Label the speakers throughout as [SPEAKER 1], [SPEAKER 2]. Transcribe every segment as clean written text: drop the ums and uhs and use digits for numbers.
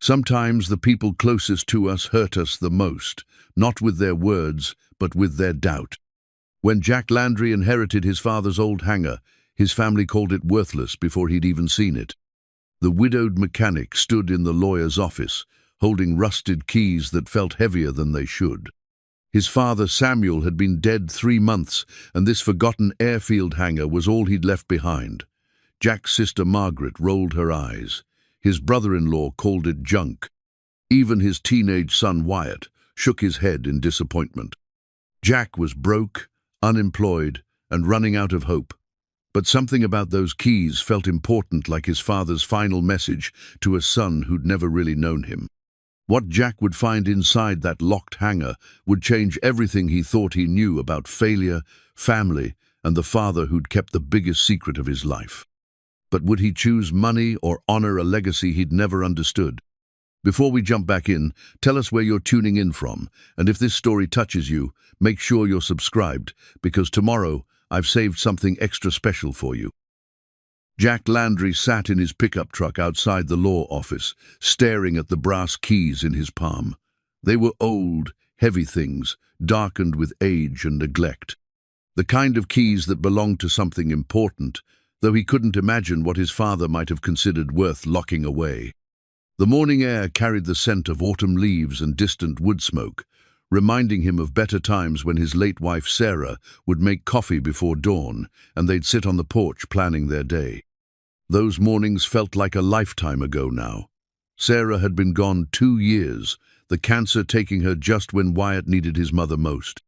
[SPEAKER 1] Sometimes the people closest to us hurt us the most, not with their words, but with their doubt. When Jack Landry inherited his father's old hangar, his family called it worthless before he'd even seen it. The widowed mechanic stood in the lawyer's office, holding rusted keys that felt heavier than they should. His father, Samuel, had been dead 3 months, and this forgotten airfield hangar was all he'd left behind. Jack's sister Margaret rolled her eyes. His brother-in-law called it junk. Even his teenage son Wyatt shook his head in disappointment. Jack was broke, unemployed, and running out of hope. But something about those keys felt important, like his father's final message to a son who'd never really known him. What Jack would find inside that locked hangar would change everything he thought he knew about failure, family, and the father who'd kept the biggest secret of his life. But would he choose money or honor a legacy he'd never understood? Before we jump back in, tell us where you're tuning in from, and if this story touches you, make sure you're subscribed, because tomorrow I've saved something extra special for you. Jack Landry sat in his pickup truck outside the law office, staring at the brass keys in his palm. They were old, heavy things, darkened with age and neglect. The kind of keys that belonged to something important, though he couldn't imagine what his father might have considered worth locking away. The morning air carried the scent of autumn leaves and distant wood smoke, reminding him of better times when his late wife Sarah would make coffee before dawn, and they'd sit on the porch planning their day. Those mornings felt like a lifetime ago now. Sarah had been gone 2 years, the cancer taking her just when Wyatt needed his mother most.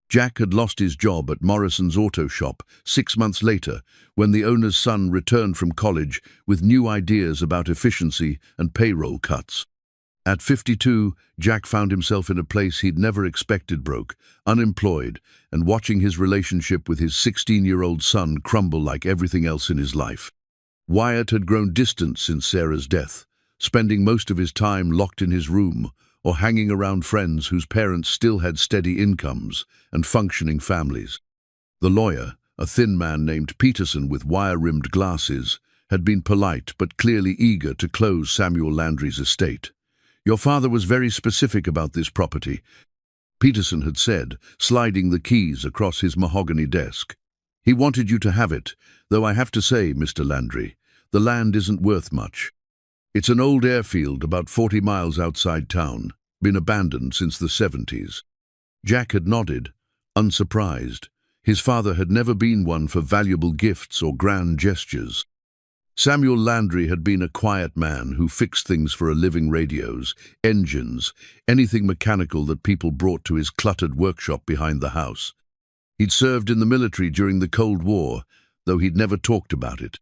[SPEAKER 1] Jack had lost his job at Morrison's auto shop 6 months later, when the owner's son returned from college with new ideas about efficiency and payroll cuts. At 52, Jack found himself in a place he'd never expected, broke, unemployed, and watching his relationship with his 16-year-old son crumble like everything else in his life. Wyatt had grown distant since Sarah's death, spending most of his time locked in his room or hanging around friends whose parents still had steady incomes and functioning families. The lawyer, a thin man named Peterson with wire-rimmed glasses, had been polite but clearly eager to close Samuel Landry's estate. "Your father was very specific about this property," Peterson had said, sliding the keys across his mahogany desk. "He wanted you to have it, though I have to say, Mr. Landry, the land isn't worth much. It's an old airfield about 40 miles outside town, been abandoned since the 70s. Jack had nodded, unsurprised. His father had never been one for valuable gifts or grand gestures. Samuel Landry had been a quiet man who fixed things for a living: radios, engines, anything mechanical that people brought to his cluttered workshop behind the house. He'd served in the military during the Cold War, though he'd never talked about it.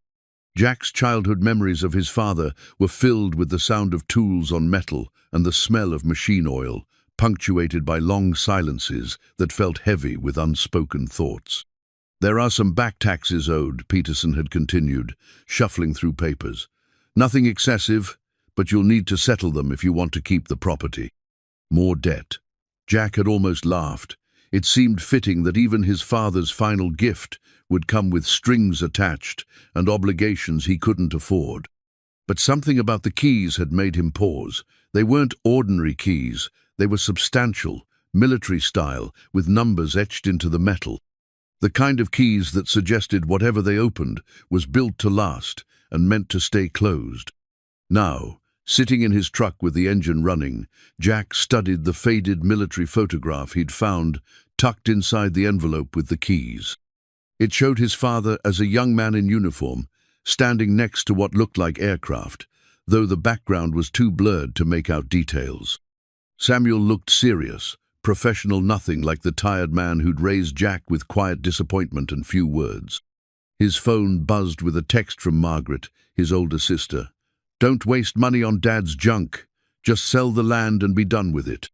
[SPEAKER 1] Jack's childhood memories of his father were filled with the sound of tools on metal and the smell of machine oil, punctuated by long silences that felt heavy with unspoken thoughts. "There are some back taxes owed," Peterson had continued, shuffling through papers. "Nothing excessive, but you'll need to settle them if you want to keep the property." More debt. Jack had almost laughed. It seemed fitting that even his father's final gift would come with strings attached and obligations he couldn't afford. But something about the keys had made him pause. They weren't ordinary keys. They were substantial, military style, with numbers etched into the metal. The kind of keys that suggested whatever they opened was built to last and meant to stay closed. Now, sitting in his truck with the engine running, Jack studied the faded military photograph he'd found tucked inside the envelope with the keys. It showed his father as a young man in uniform, standing next to what looked like aircraft, though the background was too blurred to make out details. Samuel looked serious, professional, nothing like the tired man who'd raised Jack with quiet disappointment and few words. His phone buzzed with a text from Margaret, his older sister. "Don't waste money on Dad's junk. Just sell the land and be done with it."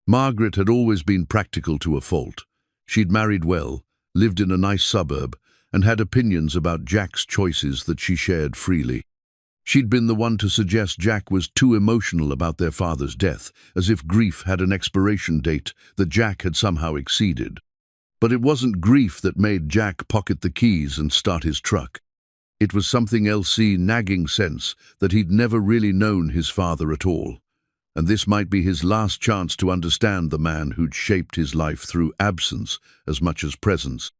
[SPEAKER 1] Margaret had always been practical to a fault. She'd married well, lived in a nice suburb, and had opinions about Jack's choices that she shared freely. She'd been the one to suggest Jack was too emotional about their father's death, as if grief had an expiration date that Jack had somehow exceeded. But it wasn't grief that made Jack pocket the keys and start his truck. It was something LC nagging sense that he'd never really known his father at all, and this might be his last chance to understand the man who'd shaped his life through absence as much as presence.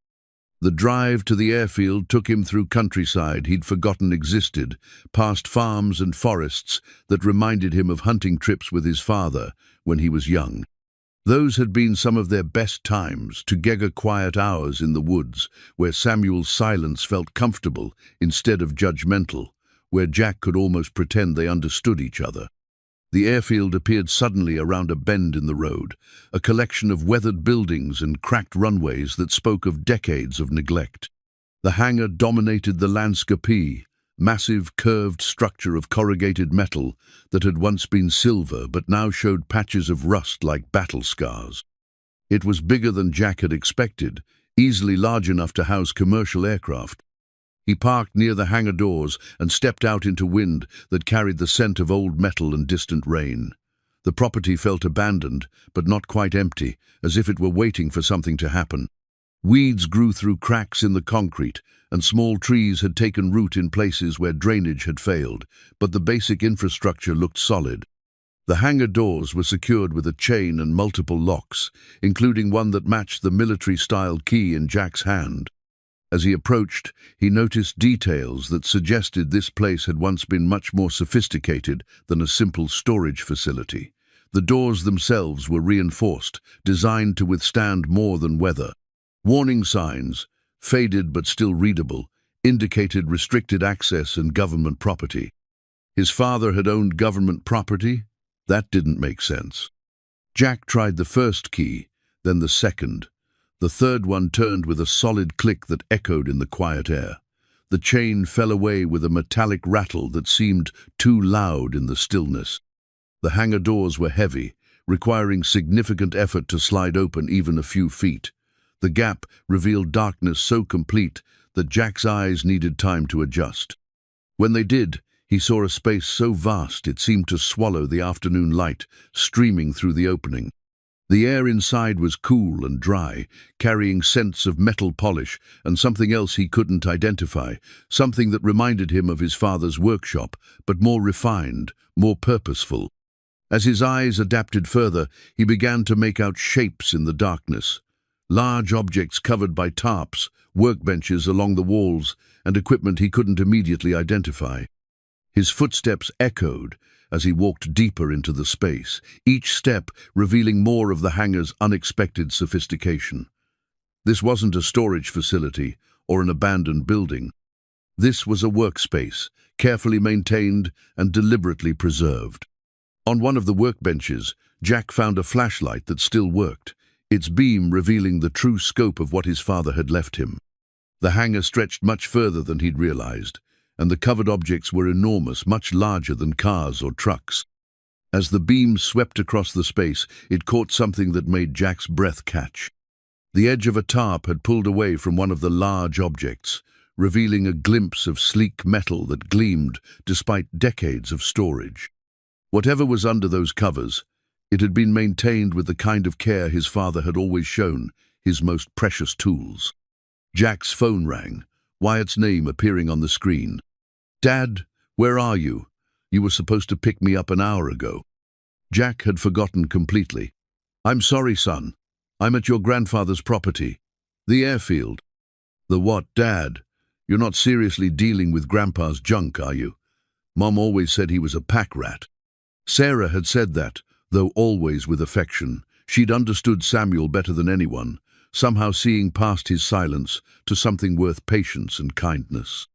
[SPEAKER 1] The drive to the airfield took him through countryside he'd forgotten existed, past farms and forests that reminded him of hunting trips with his father when he was young. Those had been some of their best times, together quiet hours in the woods, where Samuel's silence felt comfortable instead of judgmental, where Jack could almost pretend they understood each other. The airfield appeared suddenly around a bend in the road, a collection of weathered buildings and cracked runways that spoke of decades of neglect. The hangar dominated the landscape, massive curved structure of corrugated metal that had once been silver but now showed patches of rust like battle scars. It was bigger than Jack had expected, easily large enough to house commercial aircraft. He parked near the hangar doors and stepped out into wind that carried the scent of old metal and distant rain. The property felt abandoned, but not quite empty, as if it were waiting for something to happen. Weeds grew through cracks in the concrete, and small trees had taken root in places where drainage had failed, but the basic infrastructure looked solid. The hangar doors were secured with a chain and multiple locks, including one that matched the military-style key in Jack's hand. As he approached, he noticed details that suggested this place had once been much more sophisticated than a simple storage facility. The doors themselves were reinforced, designed to withstand more than weather. Warning signs, faded but still readable, indicated restricted access and government property. His father had owned government property? That didn't make sense. Jack tried the first key, then the second. The third one turned with a solid click that echoed in the quiet air. The chain fell away with a metallic rattle that seemed too loud in the stillness. The hangar doors were heavy, requiring significant effort to slide open even a few feet. The gap revealed darkness so complete that Jack's eyes needed time to adjust. When they did, he saw a space so vast it seemed to swallow the afternoon light streaming through the opening. The air inside was cool and dry, carrying scents of metal polish and something else he couldn't identify, something that reminded him of his father's workshop, but more refined, more purposeful. As his eyes adapted further, he began to make out shapes in the darkness. Large objects covered by tarps, workbenches along the walls, and equipment he couldn't immediately identify. His footsteps echoed as he walked deeper into the space, each step revealing more of the hangar's unexpected sophistication. This wasn't a storage facility or an abandoned building. This was a workspace, carefully maintained and deliberately preserved. On one of the workbenches, Jack found a flashlight that still worked, its beam revealing the true scope of what his father had left him. The hangar stretched much further than he'd realized, and the covered objects were enormous, much larger than cars or trucks. As the beam swept across the space, it caught something that made Jack's breath catch. The edge of a tarp had pulled away from one of the large objects, revealing a glimpse of sleek metal that gleamed despite decades of storage. Whatever was under those covers, it had been maintained with the kind of care his father had always shown, his most precious tools. Jack's phone rang, Wyatt's name appearing on the screen. "Dad, where are you? You were supposed to pick me up an hour ago." Jack had forgotten completely. "I'm sorry, son. I'm at your grandfather's property. The airfield." "The what, Dad? You're not seriously dealing with Grandpa's junk, are you? Mom always said he was a pack rat." Sarah had said that, though always with affection. She'd understood Samuel better than anyone, somehow seeing past his silence to something worth patience and kindness.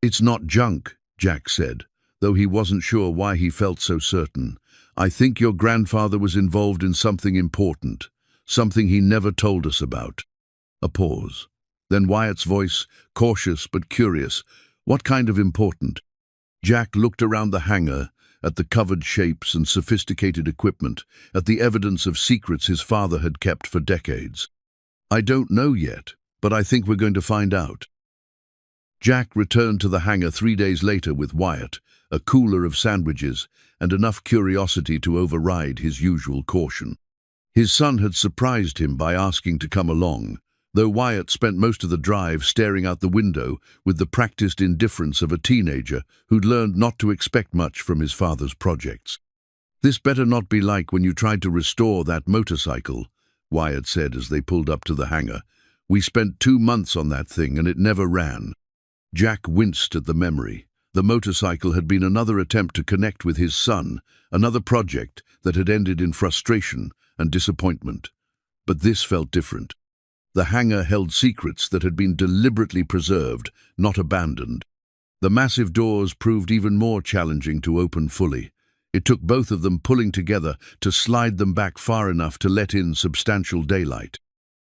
[SPEAKER 1] "It's not junk," Jack said, though he wasn't sure why he felt so certain. "I think your grandfather was involved in something important, something he never told us about." A pause. Then Wyatt's voice, cautious but curious. "What kind of important?" Jack looked around the hangar, at the covered shapes and sophisticated equipment, at the evidence of secrets his father had kept for decades. "I don't know yet, but I think we're going to find out." Jack returned to the hangar 3 days later with Wyatt, a cooler of sandwiches, and enough curiosity to override his usual caution. His son had surprised him by asking to come along, though Wyatt spent most of the drive staring out the window with the practiced indifference of a teenager who'd learned not to expect much from his father's projects. "This better not be like when you tried to restore that motorcycle," Wyatt said as they pulled up to the hangar. "We spent 2 months on that thing and it never ran." Jack winced at the memory. The motorcycle had been another attempt to connect with his son, another project that had ended in frustration and disappointment. But this felt different. The hangar held secrets that had been deliberately preserved, not abandoned. The massive doors proved even more challenging to open fully. It took both of them pulling together to slide them back far enough to let in substantial daylight.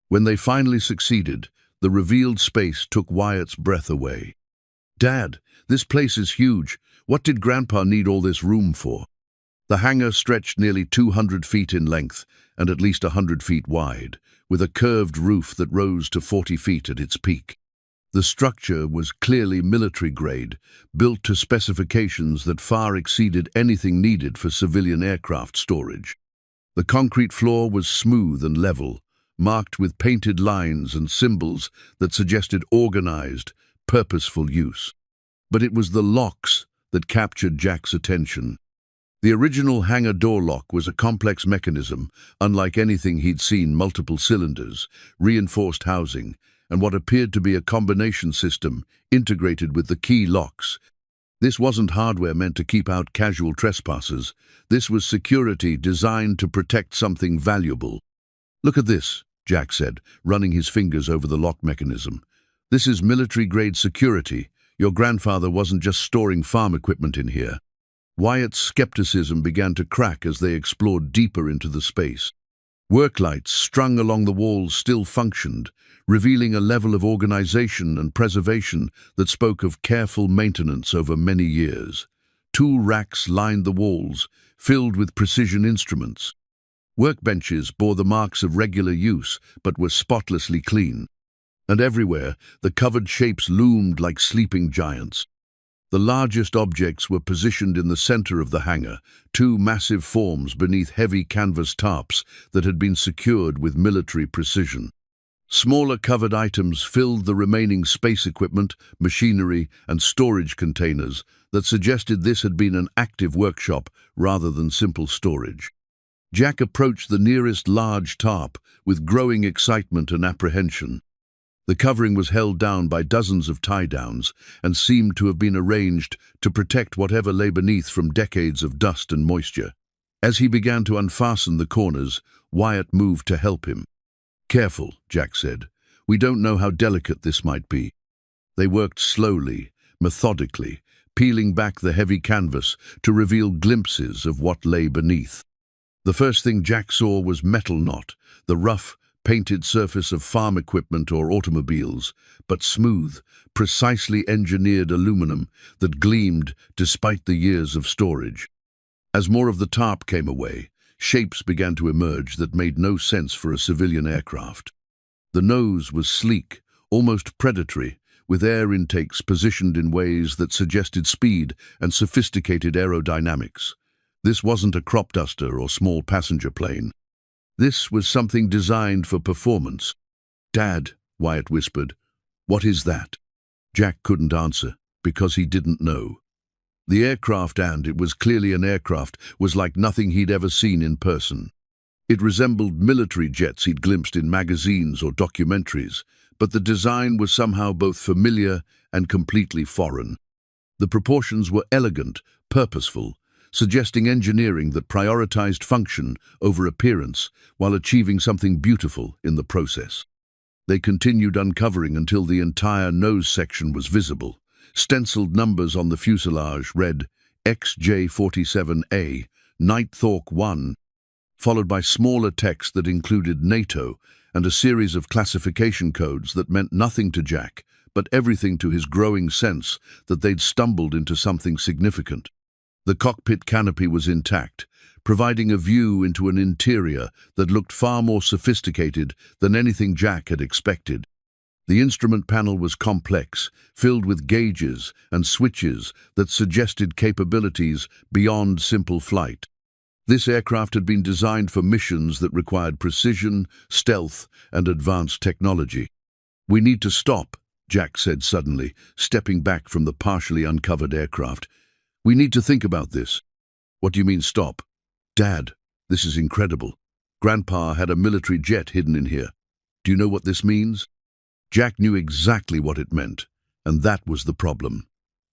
[SPEAKER 1] When they finally succeeded, the revealed space took Wyatt's breath away. "Dad, this place is huge. What did Grandpa need all this room for?" The hangar stretched nearly 200 feet in length and at least 100 feet wide, with a curved roof that rose to 40 feet at its peak. The structure was clearly military-grade, built to specifications that far exceeded anything needed for civilian aircraft storage. The concrete floor was smooth and level, marked with painted lines and symbols that suggested organized, purposeful use. But it was the locks that captured Jack's attention. The original hangar door lock was a complex mechanism, unlike anything he'd seen: multiple cylinders, reinforced housing, and what appeared to be a combination system integrated with the key locks. This wasn't hardware meant to keep out casual trespassers. This was security designed to protect something valuable. "Look at this," Jack said, running his fingers over the lock mechanism. "This is military-grade security. Your grandfather wasn't just storing farm equipment in here." Wyatt's skepticism began to crack as they explored deeper into the space. Work lights strung along the walls still functioned, revealing a level of organization and preservation that spoke of careful maintenance over many years. Tool racks lined the walls, filled with precision instruments. Workbenches bore the marks of regular use, but were spotlessly clean. And everywhere, the covered shapes loomed like sleeping giants. The largest objects were positioned in the center of the hangar, 2 massive forms beneath heavy canvas tarps that had been secured with military precision. Smaller covered items filled the remaining space equipment, machinery, and storage containers that suggested this had been an active workshop rather than simple storage. Jack approached the nearest large tarp with growing excitement and apprehension. The covering was held down by dozens of tie-downs and seemed to have been arranged to protect whatever lay beneath from decades of dust and moisture. As he began to unfasten the corners, Wyatt moved to help him. "Careful," Jack said. "We don't know how delicate this might be." They worked slowly, methodically, peeling back the heavy canvas to reveal glimpses of what lay beneath. The first thing Jack saw was metal knot, the rough, painted surface of farm equipment or automobiles, but smooth, precisely engineered aluminum that gleamed despite the years of storage. As more of the tarp came away, shapes began to emerge that made no sense for a civilian aircraft. The nose was sleek, almost predatory, with air intakes positioned in ways that suggested speed and sophisticated aerodynamics. This wasn't a crop duster or small passenger plane. This was something designed for performance. "Dad," Wyatt whispered, "what is that?" Jack couldn't answer, because he didn't know. The aircraft, and it was clearly an aircraft, was like nothing he'd ever seen in person. It resembled military jets he'd glimpsed in magazines or documentaries, but the design was somehow both familiar and completely foreign. The proportions were elegant, purposeful, suggesting engineering that prioritized function over appearance while achieving something beautiful in the process. They continued uncovering until the entire nose section was visible. Stenciled numbers on the fuselage read XJ-47A, Nighthawk 1, followed by smaller text that included NATO and a series of classification codes that meant nothing to Jack, but everything to his growing sense that they'd stumbled into something significant. The cockpit canopy was intact, providing a view into an interior that looked far more sophisticated than anything Jack had expected. The instrument panel was complex, filled with gauges and switches that suggested capabilities beyond simple flight. This aircraft had been designed for missions that required precision, stealth, and advanced technology. "We need to stop," Jack said suddenly, stepping back from the partially uncovered aircraft. "We need to think about this." "What do you mean stop?" "Dad, this is incredible. Grandpa had a military jet hidden in here. Do you know what this means?" Jack knew exactly what it meant, and that was the problem.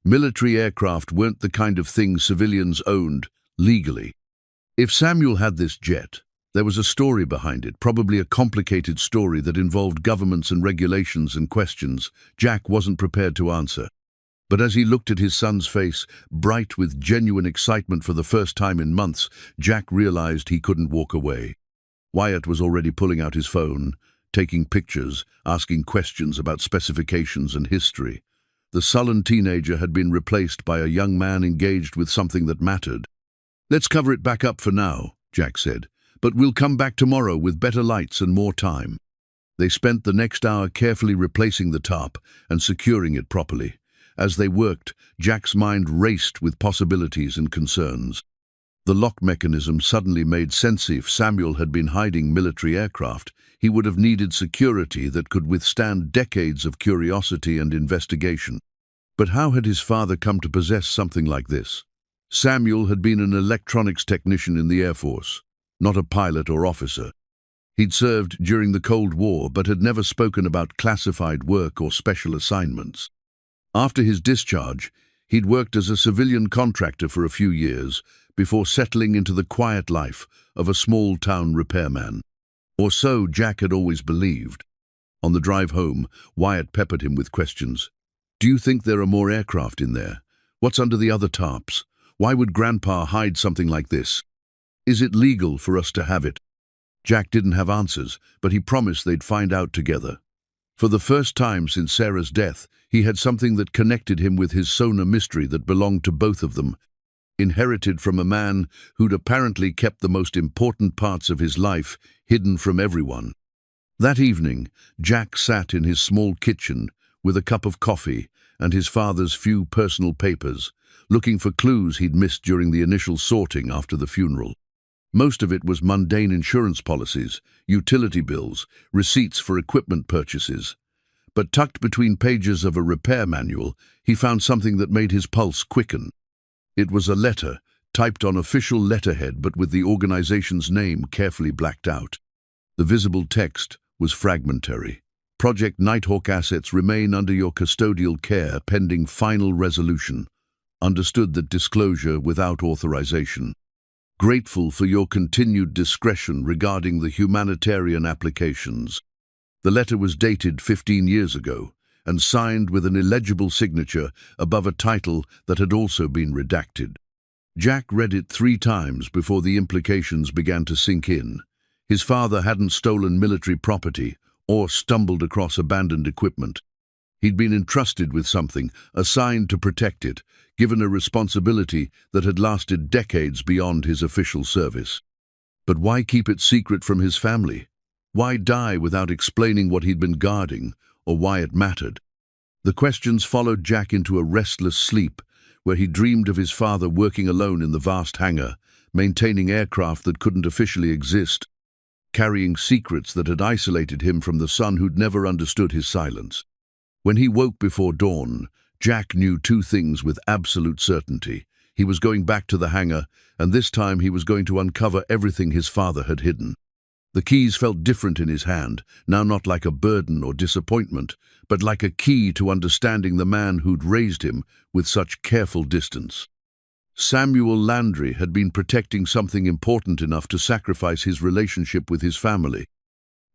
[SPEAKER 1] Military aircraft weren't the kind of thing civilians owned legally. If Samuel had this jet, there was a story behind it, probably a complicated story that involved governments and regulations and questions Jack wasn't prepared to answer. But as he looked at his son's face, bright with genuine excitement for the first time in months, Jack realized he couldn't walk away. Wyatt was already pulling out his phone, taking pictures, asking questions about specifications and history. The sullen teenager had been replaced by a young man engaged with something that mattered. "Let's cover it back up for now," Jack said, "but we'll come back tomorrow with better lights and more time." They spent the next hour carefully replacing the tarp and securing it properly. As they worked, Jack's mind raced with possibilities and concerns. The lock mechanism suddenly made sense. If Samuel had been hiding military aircraft, he would have needed security that could withstand decades of curiosity and investigation. But how had his father come to possess something like this? Samuel had been an electronics technician in the Air Force, not a pilot or officer. He'd served during the Cold War, but had never spoken about classified work or special assignments. After his discharge, he'd worked as a civilian contractor for a few years before settling into the quiet life of a small-town repairman. Or so Jack had always believed. On the drive home, Wyatt peppered him with questions. "Do you think there are more aircraft in there? What's under the other tarps? Why would Grandpa hide something like this? Is it legal for us to have it?" Jack didn't have answers, but he promised they'd find out together. For the first time since Sarah's death, he had something that connected him with his Sona mystery that belonged to both of them, inherited from a man who'd apparently kept the most important parts of his life hidden from everyone. That evening, Jack sat in his small kitchen with a cup of coffee and his father's few personal papers, looking for clues he'd missed during the initial sorting after the funeral. Most of it was mundane insurance policies, utility bills, receipts for equipment purchases. But tucked between pages of a repair manual, he found something that made his pulse quicken. It was a letter, typed on official letterhead but with the organization's name carefully blacked out. The visible text was fragmentary. "Project Nighthawk assets remain under your custodial care pending final resolution. Understood that disclosure without authorization. Grateful for your continued discretion regarding the humanitarian applications." The letter was dated 15 years ago and signed with an illegible signature above a title that had also been redacted. Jack read it 3 times before the implications began to sink in. His father hadn't stolen military property or stumbled across abandoned equipment. He'd been entrusted with something, assigned to protect it, given a responsibility that had lasted decades beyond his official service. But why keep it secret from his family? Why die without explaining what he'd been guarding, or why it mattered? The questions followed Jack into a restless sleep, where he dreamed of his father working alone in the vast hangar, maintaining aircraft that couldn't officially exist, carrying secrets that had isolated him from the son who'd never understood his silence. When he woke before dawn, Jack knew 2 things with absolute certainty. He was going back to the hangar, and this time he was going to uncover everything his father had hidden. The keys felt different in his hand, now not like a burden or disappointment, but like a key to understanding the man who'd raised him with such careful distance. Samuel Landry had been protecting something important enough to sacrifice his relationship with his family.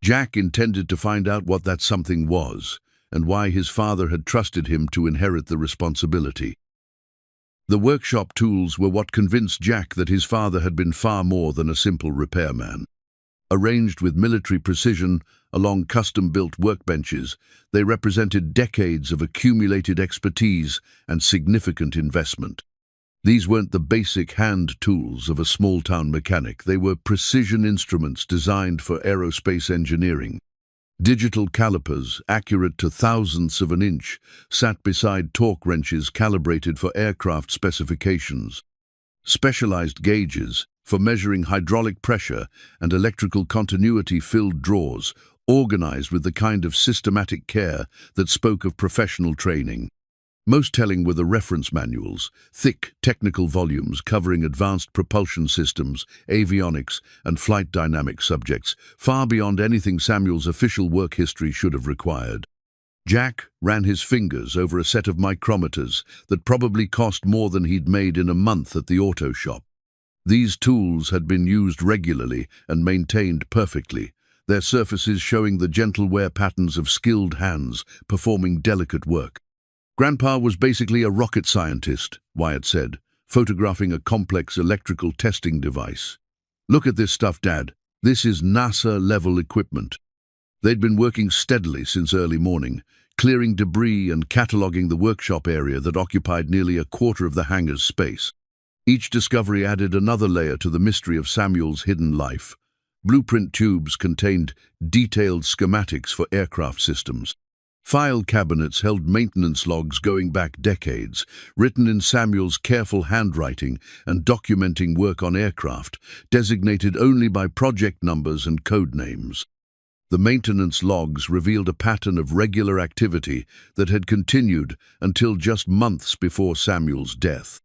[SPEAKER 1] Jack intended to find out what that something was, and why his father had trusted him to inherit the responsibility. The workshop tools were what convinced Jack that his father had been far more than a simple repairman. Arranged with military precision along custom-built workbenches, they represented decades of accumulated expertise and significant investment. These weren't the basic hand tools of a small-town mechanic. They were precision instruments designed for aerospace engineering. Digital calipers, accurate to thousandths of an inch, sat beside torque wrenches calibrated for aircraft specifications. Specialized gauges for measuring hydraulic pressure and electrical continuity filled drawers, organized with the kind of systematic care that spoke of professional training. Most telling were the reference manuals, thick technical volumes covering advanced propulsion systems, avionics, and flight dynamics subjects, far beyond anything Samuel's official work history should have required. Jack ran his fingers over a set of micrometers that probably cost more than he'd made in a month at the auto shop. These tools had been used regularly and maintained perfectly, their surfaces showing the gentle wear patterns of skilled hands performing delicate work. Grandpa was basically a rocket scientist, Wyatt said, photographing a complex electrical testing device. "Look at this stuff, Dad. This is NASA-level equipment." They'd been working steadily since early morning, clearing debris and cataloging the workshop area that occupied nearly a quarter of the hangar's space. Each discovery added another layer to the mystery of Samuel's hidden life. Blueprint tubes contained detailed schematics for aircraft systems. File cabinets held maintenance logs going back decades, written in Samuel's careful handwriting and documenting work on aircraft, designated only by project numbers and code names. The maintenance logs revealed a pattern of regular activity that had continued until just months before Samuel's death.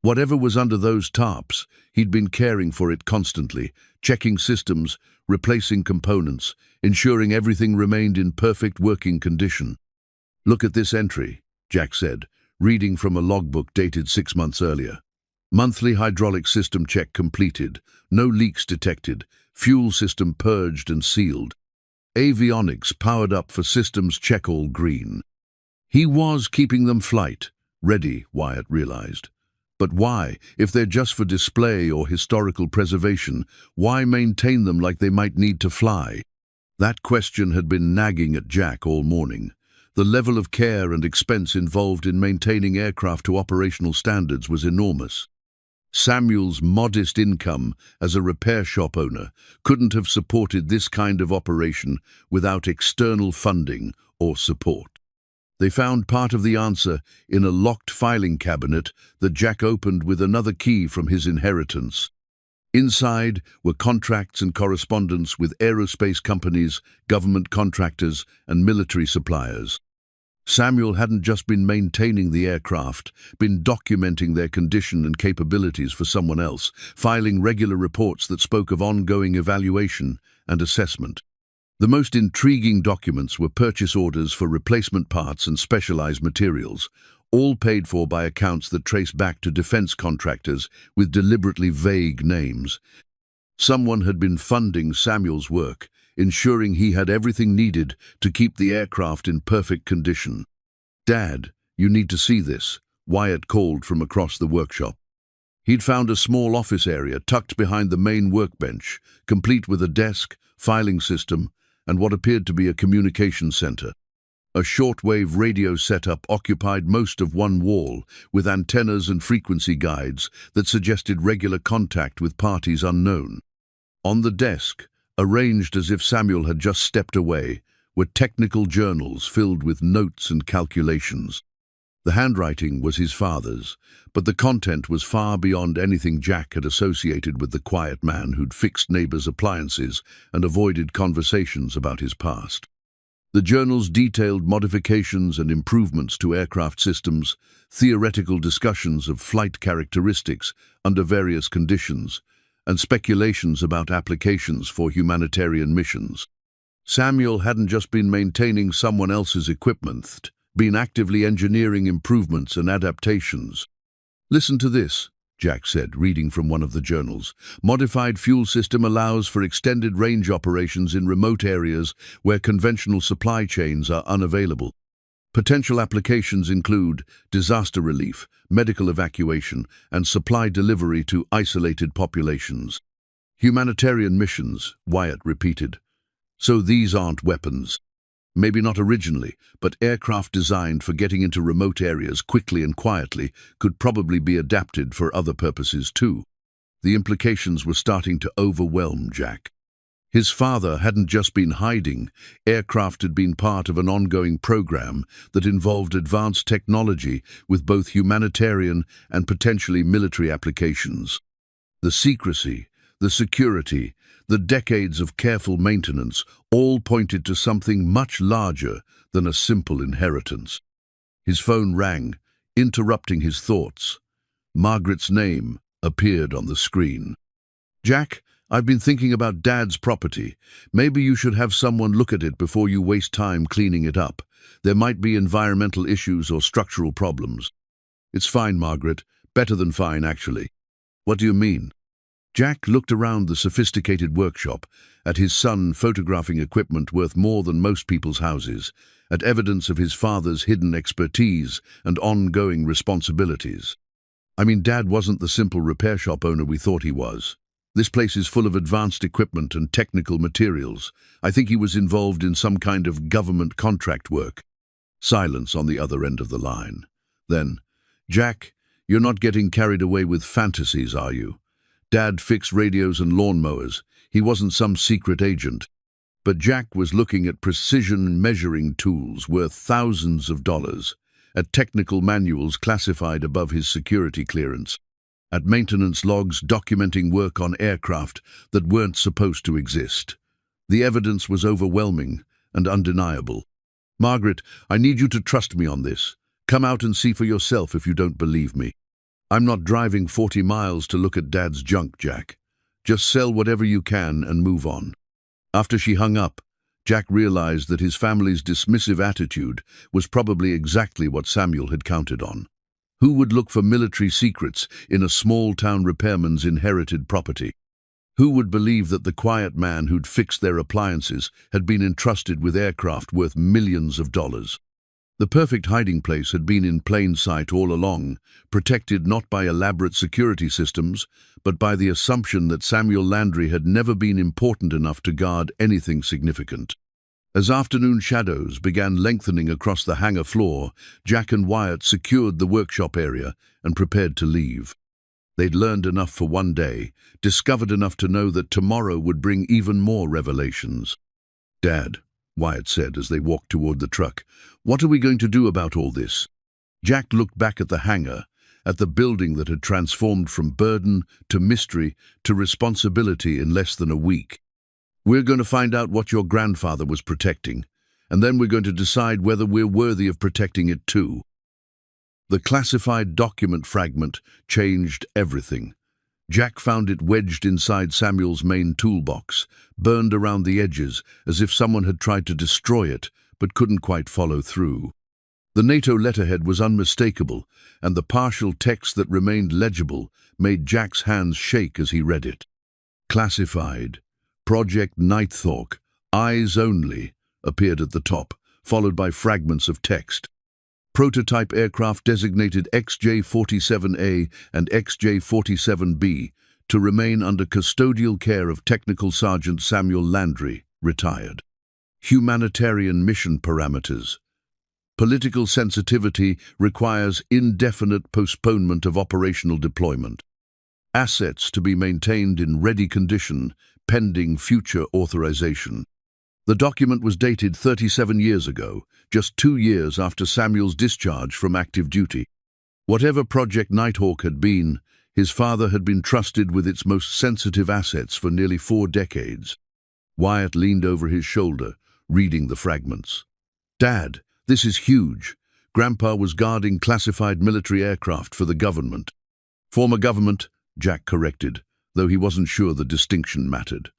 [SPEAKER 1] Whatever was under those tarps, he'd been caring for it constantly, checking systems, replacing components, ensuring everything remained in perfect working condition. "Look at this entry," Jack said, reading from a logbook dated 6 months earlier. "Monthly hydraulic system check completed, no leaks detected, fuel system purged and sealed. Avionics powered up for systems check all green." He was keeping them flight ready, Wyatt realized. But why? If they're just for display or historical preservation, why maintain them like they might need to fly? That question had been nagging at Jack all morning. The level of care and expense involved in maintaining aircraft to operational standards was enormous. Samuel's modest income as a repair shop owner couldn't have supported this kind of operation without external funding or support. They found part of the answer in a locked filing cabinet that Jack opened with another key from his inheritance. Inside were contracts and correspondence with aerospace companies, government contractors, and military suppliers. Samuel hadn't just been maintaining the aircraft, been documenting their condition and capabilities for someone else, filing regular reports that spoke of ongoing evaluation and assessment. The most intriguing documents were purchase orders for replacement parts and specialized materials, all paid for by accounts that trace back to defense contractors with deliberately vague names. Someone had been funding Samuel's work, ensuring he had everything needed to keep the aircraft in perfect condition. "Dad, you need to see this," Wyatt called from across the workshop. He'd found a small office area tucked behind the main workbench, complete with a desk, filing system, and what appeared to be a communication center. A shortwave radio setup occupied most of one wall, with antennas and frequency guides that suggested regular contact with parties unknown. On the desk, arranged as if Samuel had just stepped away, were technical journals filled with notes and calculations. The handwriting was his father's, but the content was far beyond anything Jack had associated with the quiet man who'd fixed neighbors' appliances and avoided conversations about his past. The journals detailed modifications and improvements to aircraft systems, theoretical discussions of flight characteristics under various conditions, and speculations about applications for humanitarian missions. Samuel hadn't just been maintaining someone else's equipment, been actively engineering improvements and adaptations. "Listen to this," Jack said, reading from one of the journals. "Modified fuel system allows for extended range operations in remote areas where conventional supply chains are unavailable. Potential applications include disaster relief, medical evacuation, and supply delivery to isolated populations." "Humanitarian missions," Wyatt repeated. "So these aren't weapons." "Maybe not originally, but aircraft designed for getting into remote areas quickly and quietly could probably be adapted for other purposes too." The implications were starting to overwhelm Jack. His father hadn't just been hiding. Aircraft had been part of an ongoing program that involved advanced technology with both humanitarian and potentially military applications. The secrecy, the security, The decades of careful maintenance all pointed to something much larger than a simple inheritance. His phone rang, interrupting his thoughts. Margaret's name appeared on the screen. "Jack, I've been thinking about Dad's property. Maybe you should have someone look at it before you waste time cleaning it up. There might be environmental issues or structural problems." "It's fine, Margaret. Better than fine, actually." "What do you mean?" Jack looked around the sophisticated workshop, at his son photographing equipment worth more than most people's houses, at evidence of his father's hidden expertise and ongoing responsibilities. "I mean, Dad wasn't the simple repair shop owner we thought he was. This place is full of advanced equipment and technical materials. I think he was involved in some kind of government contract work." Silence on the other end of the line. Then, "Jack, you're not getting carried away with fantasies, are you? Dad fixed radios and lawnmowers. He wasn't some secret agent." But Jack was looking at precision measuring tools worth thousands of dollars, at technical manuals classified above his security clearance, at maintenance logs documenting work on aircraft that weren't supposed to exist. The evidence was overwhelming and undeniable. "Margaret, I need you to trust me on this. Come out and see for yourself if you don't believe me." "I'm not driving 40 miles to look at Dad's junk, Jack. Just sell whatever you can and move on." After she hung up, Jack realized that his family's dismissive attitude was probably exactly what Samuel had counted on. Who would look for military secrets in a small-town repairman's inherited property? Who would believe that the quiet man who'd fixed their appliances had been entrusted with aircraft worth millions of dollars? The perfect hiding place had been in plain sight all along, protected not by elaborate security systems, but by the assumption that Samuel Landry had never been important enough to guard anything significant. As afternoon shadows began lengthening across the hangar floor, Jack and Wyatt secured the workshop area and prepared to leave. They'd learned enough for one day, discovered enough to know that tomorrow would bring even more revelations. "Dad," Wyatt said as they walked toward the truck, "what are we going to do about all this?" Jack looked back at the hangar, at the building that had transformed from burden to mystery to responsibility in less than a week. "We're going to find out what your grandfather was protecting, and then we're going to decide whether we're worthy of protecting it too." The classified document fragment changed everything. Jack found it wedged inside Samuel's main toolbox, burned around the edges as if someone had tried to destroy it but couldn't quite follow through. The NATO letterhead was unmistakable, and the partial text that remained legible made Jack's hands shake as he read it. "Classified. Project Nighthawk. Eyes Only," appeared at the top, followed by fragments of text. "Prototype aircraft designated XJ-47A and XJ-47B to remain under custodial care of Technical Sergeant Samuel Landry, retired. Humanitarian mission parameters. Political sensitivity requires indefinite postponement of operational deployment. Assets to be maintained in ready condition, pending future authorization." The document was dated 37 years ago, just 2 years after Samuel's discharge from active duty. Whatever Project Nighthawk had been, his father had been trusted with its most sensitive assets for nearly 4 decades. Wyatt leaned over his shoulder, reading the fragments. "Dad, this is huge. Grandpa was guarding classified military aircraft for the government." "Former government," Jack corrected, though he wasn't sure the distinction mattered.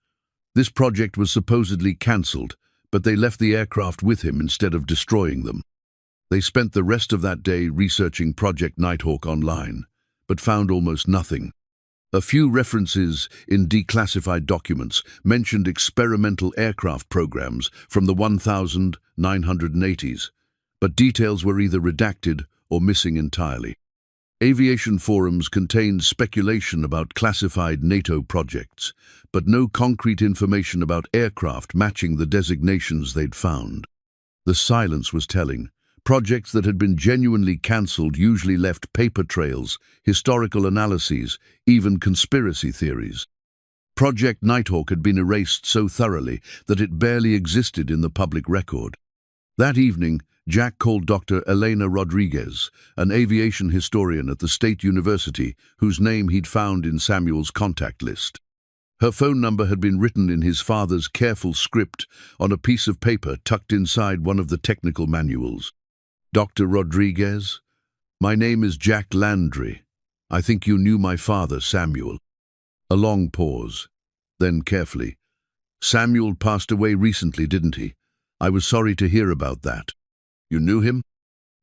[SPEAKER 1] This project was supposedly cancelled, but they left the aircraft with him instead of destroying them. They spent the rest of that day researching Project Nighthawk online, but found almost nothing. A few references in declassified documents mentioned experimental aircraft programs from the 1980s, but details were either redacted or missing entirely. Aviation forums contained speculation about classified NATO projects, but no concrete information about aircraft matching the designations they'd found. The silence was telling. Projects that had been genuinely cancelled usually left paper trails, historical analyses, even conspiracy theories. Project Nighthawk had been erased so thoroughly that it barely existed in the public record. That evening, Jack called Dr. Elena Rodriguez, an aviation historian at the State University, whose name he'd found in Samuel's contact list. Her phone number had been written in his father's careful script on a piece of paper tucked inside one of the technical manuals. "Dr. Rodriguez, my name is Jack Landry. I think you knew my father, Samuel." A long pause. Then carefully, "Samuel passed away recently, didn't he? I was sorry to hear about that." "You knew him?"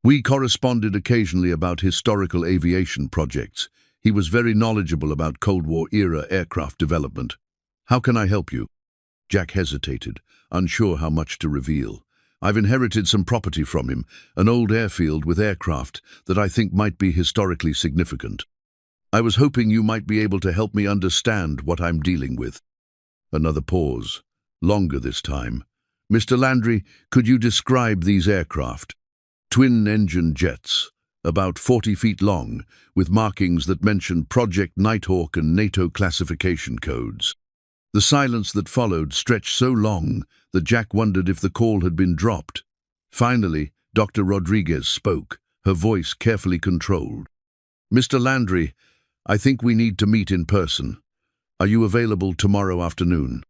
[SPEAKER 1] "We corresponded occasionally about historical aviation projects. He was very knowledgeable about Cold War-era aircraft development." "How can I help you?" Jack hesitated, unsure how much to reveal. "I've inherited some property from him, an old airfield with aircraft that I think might be historically significant. I was hoping you might be able to help me understand what I'm dealing with." Another pause, longer this time. "Mr. Landry, could you describe these aircraft?" "Twin-engine jets, about 40 feet long, with markings that mention Project Nighthawk and NATO classification codes." The silence that followed stretched so long that Jack wondered if the call had been dropped. Finally, Dr. Rodriguez spoke, her voice carefully controlled. "Mr. Landry, I think we need to meet in person. Are you available tomorrow afternoon?"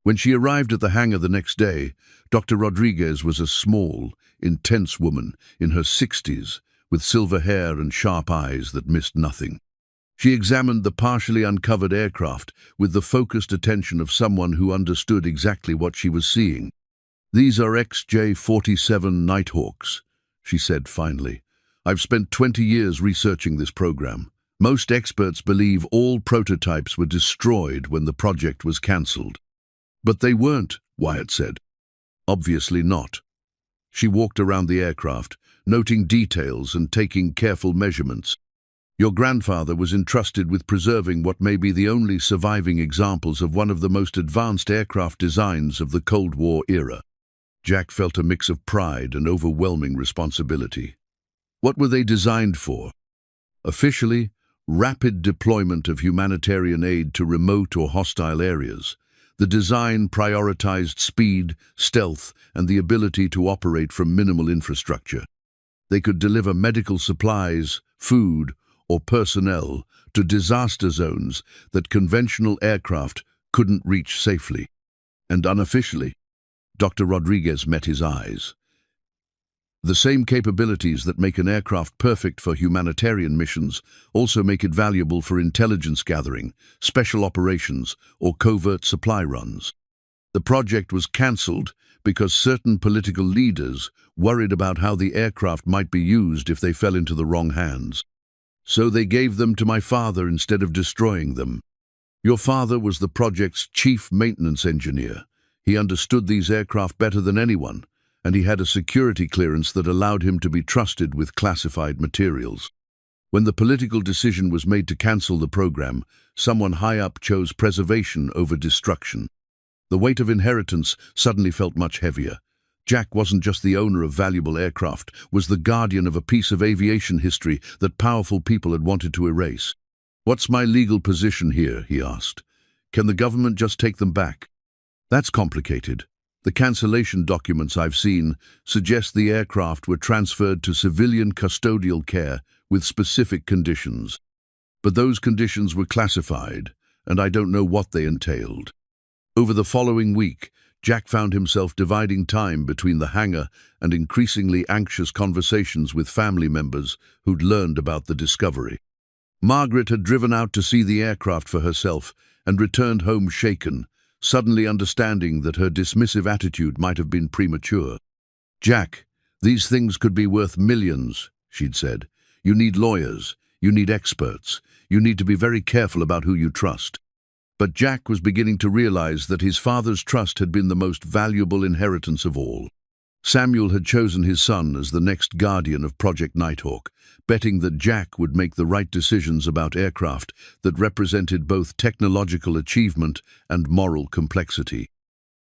[SPEAKER 1] When she arrived at the hangar the next day, Dr. Rodriguez was a small, intense woman in her 60s, with silver hair and sharp eyes that missed nothing. She examined the partially uncovered aircraft with the focused attention of someone who understood exactly what she was seeing. "These are XJ-47 Nighthawks," she said finally. "I've spent 20 years researching this program. Most experts believe all prototypes were destroyed when the project was cancelled." "But they weren't," Wyatt said. "Obviously not." She walked around the aircraft, noting details and taking careful measurements. "Your grandfather was entrusted with preserving what may be the only surviving examples of one of the most advanced aircraft designs of the Cold War era." Jack felt a mix of pride and overwhelming responsibility. What were they designed for? Officially, rapid deployment of humanitarian aid to remote or hostile areas. The design prioritized speed, stealth, and the ability to operate from minimal infrastructure. They could deliver medical supplies, food, or personnel to disaster zones that conventional aircraft couldn't reach safely. And unofficially, Dr. Rodriguez met his eyes. The same capabilities that make an aircraft perfect for humanitarian missions also make it valuable for intelligence gathering, special operations, or covert supply runs. The project was cancelled because certain political leaders worried about how the aircraft might be used if they fell into the wrong hands. So they gave them to my father instead of destroying them. Your father was the project's chief maintenance engineer. He understood these aircraft better than anyone, and he had a security clearance that allowed him to be trusted with classified materials. When the political decision was made to cancel the program, someone high up chose preservation over destruction. The weight of inheritance suddenly felt much heavier. Jack wasn't just the owner of valuable aircraft, was the guardian of a piece of aviation history that powerful people had wanted to erase. "What's my legal position here?" he asked. "Can the government just take them back?" "That's complicated. The cancellation documents I've seen suggest the aircraft were transferred to civilian custodial care with specific conditions. But those conditions were classified, and I don't know what they entailed." Over the following week, Jack found himself dividing time between the hangar and increasingly anxious conversations with family members who'd learned about the discovery. Margaret had driven out to see the aircraft for herself and returned home shaken, suddenly understanding that her dismissive attitude might have been premature. "Jack, these things could be worth millions," she'd said. "You need lawyers, you need experts, you need to be very careful about who you trust." But Jack was beginning to realize that his father's trust had been the most valuable inheritance of all. Samuel had chosen his son as the next guardian of Project Nighthawk, betting that Jack would make the right decisions about aircraft that represented both technological achievement and moral complexity.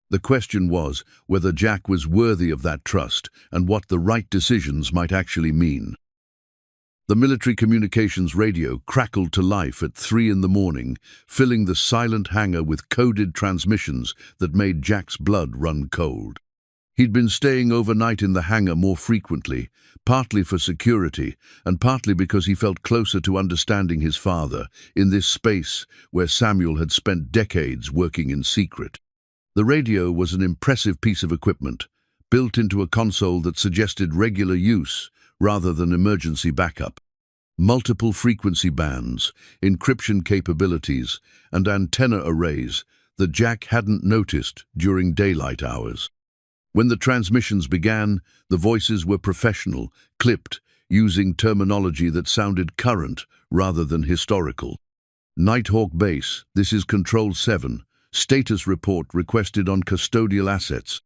[SPEAKER 1] The question was whether Jack was worthy of that trust and what the right decisions might actually mean. The military communications radio crackled to life at 3 in the morning, filling the silent hangar with coded transmissions that made Jack's blood run cold. He'd been staying overnight in the hangar more frequently, partly for security and partly because he felt closer to understanding his father in this space where Samuel had spent decades working in secret. The radio was an impressive piece of equipment, built into a console that suggested regular use rather than emergency backup. Multiple frequency bands, encryption capabilities, and antenna arrays that Jack hadn't noticed during daylight hours. When the transmissions began, the voices were professional, clipped, using terminology that sounded current rather than historical. Nighthawk Base, this is Control 7. Status report requested on custodial assets.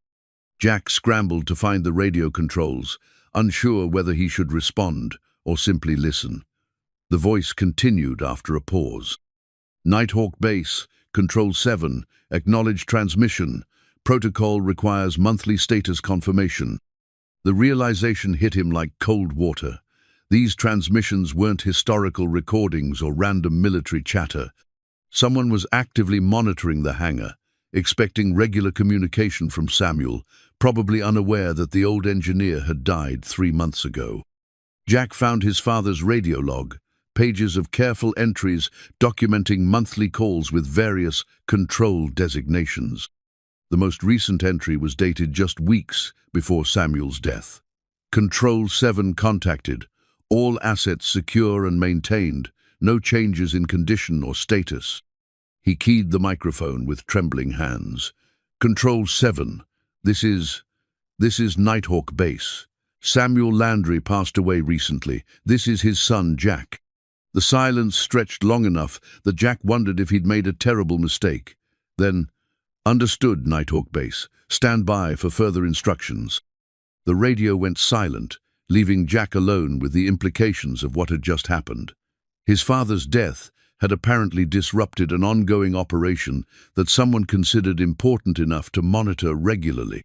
[SPEAKER 1] Jack scrambled to find the radio controls, unsure whether he should respond or simply listen. The voice continued after a pause. Nighthawk Base, Control 7, acknowledge transmission. Protocol requires monthly status confirmation. The realization hit him like cold water. These transmissions weren't historical recordings or random military chatter. Someone was actively monitoring the hangar, expecting regular communication from Samuel, probably unaware that the old engineer had died 3 months ago. Jack found his father's radio log, pages of careful entries documenting monthly calls with various control designations. The most recent entry was dated just weeks before Samuel's death. Control 7 contacted. All assets secure and maintained. No changes in condition or status. He keyed the microphone with trembling hands. Control 7. This is Nighthawk Base. Samuel Landry passed away recently. This is his son, Jack. The silence stretched long enough that Jack wondered if he'd made a terrible mistake. Then, understood, Nighthawk Base. Stand by for further instructions. The radio went silent, leaving Jack alone with the implications of what had just happened. His father's death had apparently disrupted an ongoing operation that someone considered important enough to monitor regularly.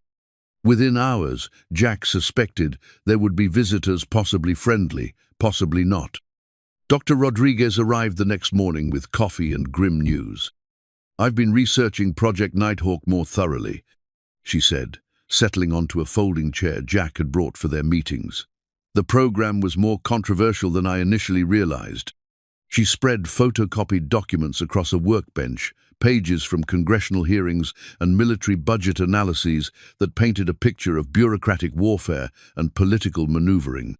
[SPEAKER 1] Within hours, Jack suspected there would be visitors, possibly friendly, possibly not. Dr. Rodriguez arrived the next morning with coffee and grim news. "I've been researching Project Nighthawk more thoroughly," she said, settling onto a folding chair Jack had brought for their meetings. "The program was more controversial than I initially realized." She spread photocopied documents across a workbench, pages from congressional hearings and military budget analyses that painted a picture of bureaucratic warfare and political maneuvering.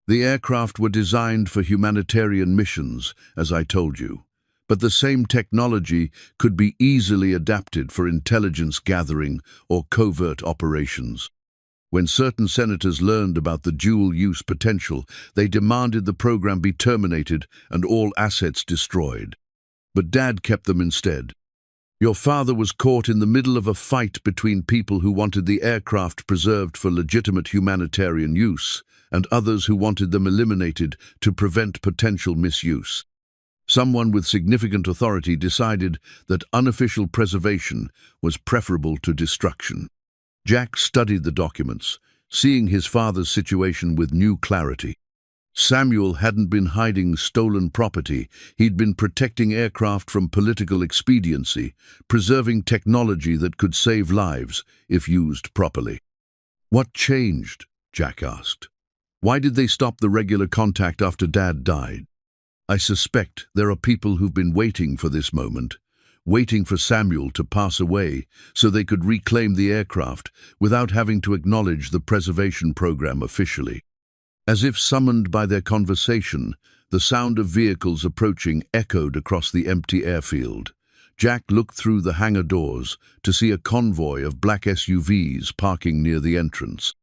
[SPEAKER 1] "The aircraft were designed for humanitarian missions, as I told you. But the same technology could be easily adapted for intelligence gathering or covert operations. When certain senators learned about the dual-use potential, they demanded the program be terminated and all assets destroyed. But Dad kept them instead. Your father was caught in the middle of a fight between people who wanted the aircraft preserved for legitimate humanitarian use and others who wanted them eliminated to prevent potential misuse. Someone with significant authority decided that unofficial preservation was preferable to destruction." Jack studied the documents, seeing his father's situation with new clarity. Samuel hadn't been hiding stolen property. He'd been protecting aircraft from political expediency, preserving technology that could save lives if used properly. "What changed?" Jack asked. "Why did they stop the regular contact after Dad died?" "I suspect there are people who've been waiting for this moment, waiting for Samuel to pass away so they could reclaim the aircraft without having to acknowledge the preservation program officially." As if summoned by their conversation, the sound of vehicles approaching echoed across the empty airfield. Jack looked through the hangar doors to see a convoy of black SUVs parking near the entrance.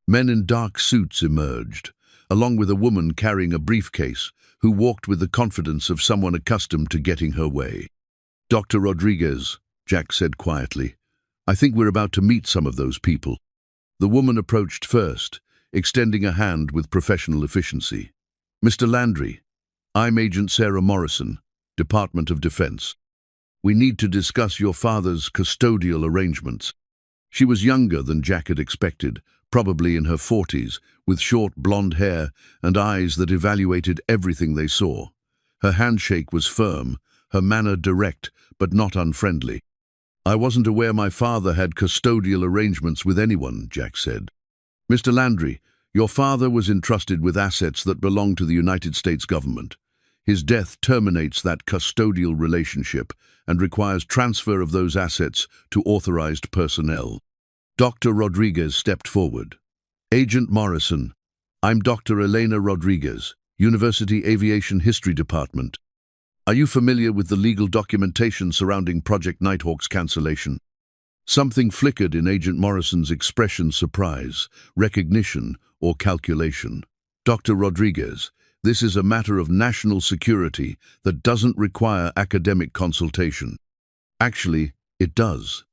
[SPEAKER 1] Men in dark suits emerged, along with a woman carrying a briefcase who walked with the confidence of someone accustomed to getting her way. "Dr. Rodriguez," Jack said quietly, "I think we're about to meet some of those people." The woman approached first, extending a hand with professional efficiency. "Mr. Landry, I'm Agent Sarah Morrison, Department of Defense. We need to discuss your father's custodial arrangements." She was younger than Jack had expected, probably in her 40s, with short blonde hair and eyes that evaluated everything they saw. Her handshake was firm, her manner direct but not unfriendly. I wasn't aware my father had custodial arrangements with anyone, Jack said. Mr. Landry, your father was entrusted with assets that belong to the United States government. His death terminates that custodial relationship and requires transfer of those assets to authorized personnel. Dr. Rodriguez stepped forward. Agent Morrison, I'm Dr. Elena Rodriguez, University Aviation History Department. Are you familiar with the legal documentation surrounding Project Nighthawk's cancellation? Something flickered in Agent Morrison's expression: surprise, recognition, or calculation. Dr. Rodriguez, this is a matter of national security that doesn't require academic consultation. Actually, it does.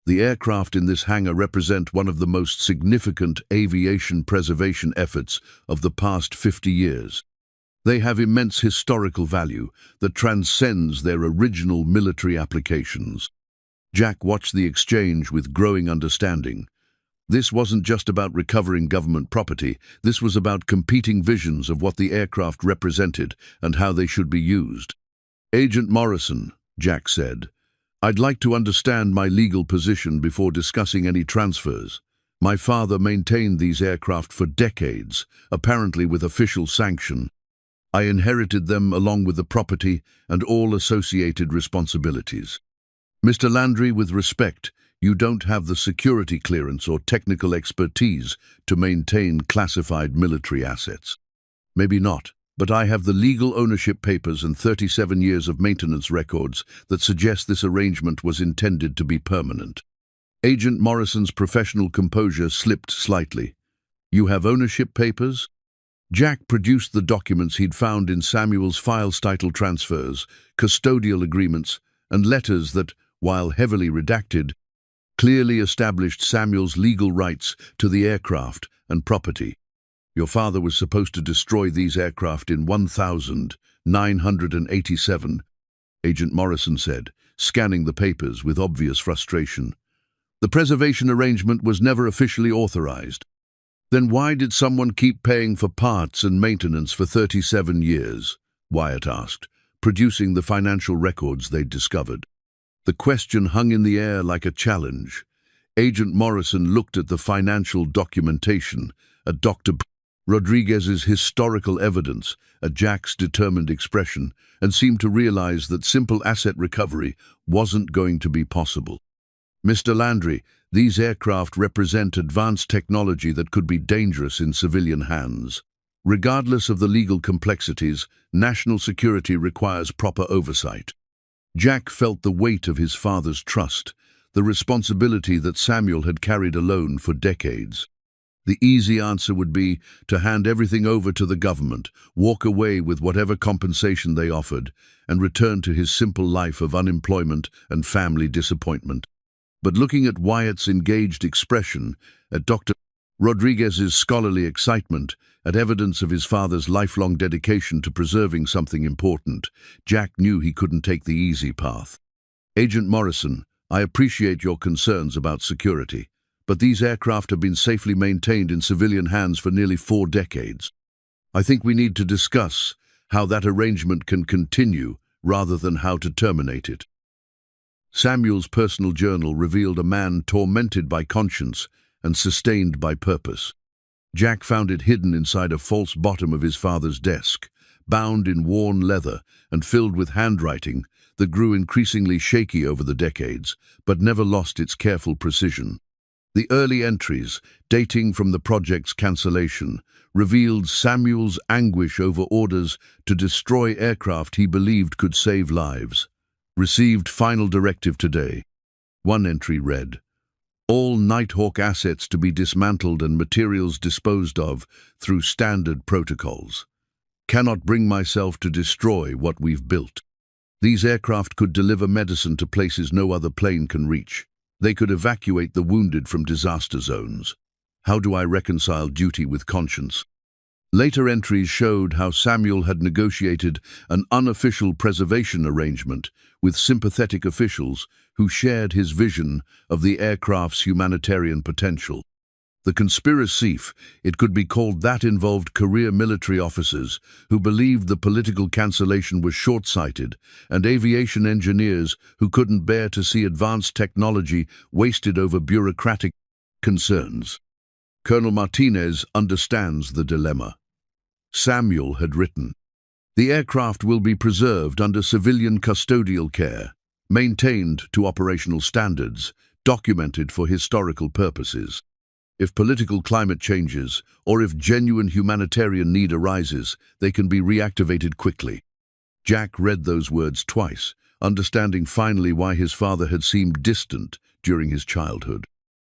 [SPEAKER 1] The aircraft in this hangar represent one of the most significant aviation preservation efforts of the past 50 years. They have immense historical value that transcends their original military applications. Jack watched the exchange with growing understanding. This wasn't just about recovering government property, this was about competing visions of what the aircraft represented and how they should be used. Agent Morrison, Jack said, I'd like to understand my legal position before discussing any transfers. My father maintained these aircraft for decades, apparently with official sanction. I inherited them along with the property and all associated responsibilities. Mr. Landry, with respect, you don't have the security clearance or technical expertise to maintain classified military assets. Maybe not, but I have the legal ownership papers and 37 years of maintenance records that suggest this arrangement was intended to be permanent. Agent Morrison's professional composure slipped slightly. You have ownership papers? Jack produced the documents he'd found in Samuel's files: title transfers, custodial agreements, and letters that, while heavily redacted, clearly established Samuel's legal rights to the aircraft and property. Your father was supposed to destroy these aircraft in 1987, Agent Morrison said, scanning the papers with obvious frustration. The preservation arrangement was never officially authorized. Then why did someone keep paying for parts and maintenance for 37 years? Wyatt asked, producing the financial records they'd discovered. The question hung in the air like a challenge. Agent Morrison looked at the financial documentation, at Dr. Rodriguez's historical evidence, at Jack's determined expression, and seemed to realize that simple asset recovery wasn't going to be possible. Mr. Landry, these aircraft represent advanced technology that could be dangerous in civilian hands. Regardless of the legal complexities, national security requires proper oversight. Jack felt the weight of his father's trust, the responsibility that Samuel had carried alone for decades. The easy answer would be to hand everything over to the government, walk away with whatever compensation they offered, and return to his simple life of unemployment and family disappointment. But looking at Wyatt's engaged expression, at Dr. Rodriguez's scholarly excitement, at evidence of his father's lifelong dedication to preserving something important, Jack knew he couldn't take the easy path. Agent Morrison, I appreciate your concerns about security, but these aircraft have been safely maintained in civilian hands for nearly 4 decades. I think we need to discuss how that arrangement can continue rather than how to terminate it. Samuel's personal journal revealed a man tormented by conscience and sustained by purpose. Jack found it hidden inside a false bottom of his father's desk, bound in worn leather and filled with handwriting that grew increasingly shaky over the decades, but never lost its careful precision. The early entries, dating from the project's cancellation, revealed Samuel's anguish over orders to destroy aircraft he believed could save lives. Received final directive today. One entry read, all Nighthawk assets to be dismantled and materials disposed of through standard protocols. Cannot bring myself to destroy what we've built. These aircraft could deliver medicine to places no other plane can reach. They could evacuate the wounded from disaster zones. How do I reconcile duty with conscience? Later entries showed how Samuel had negotiated an unofficial preservation arrangement with sympathetic officials who shared his vision of the aircraft's humanitarian potential. The conspiracy, it could be called, that involved career military officers who believed the political cancellation was short-sighted, and aviation engineers who couldn't bear to see advanced technology wasted over bureaucratic concerns. Colonel Martinez understands the dilemma. Samuel had written, "The aircraft will be preserved under civilian custodial care, maintained to operational standards, documented for historical purposes. If political climate changes, or if genuine humanitarian need arises, they can be reactivated quickly." Jack read those words twice, understanding finally why his father had seemed distant during his childhood.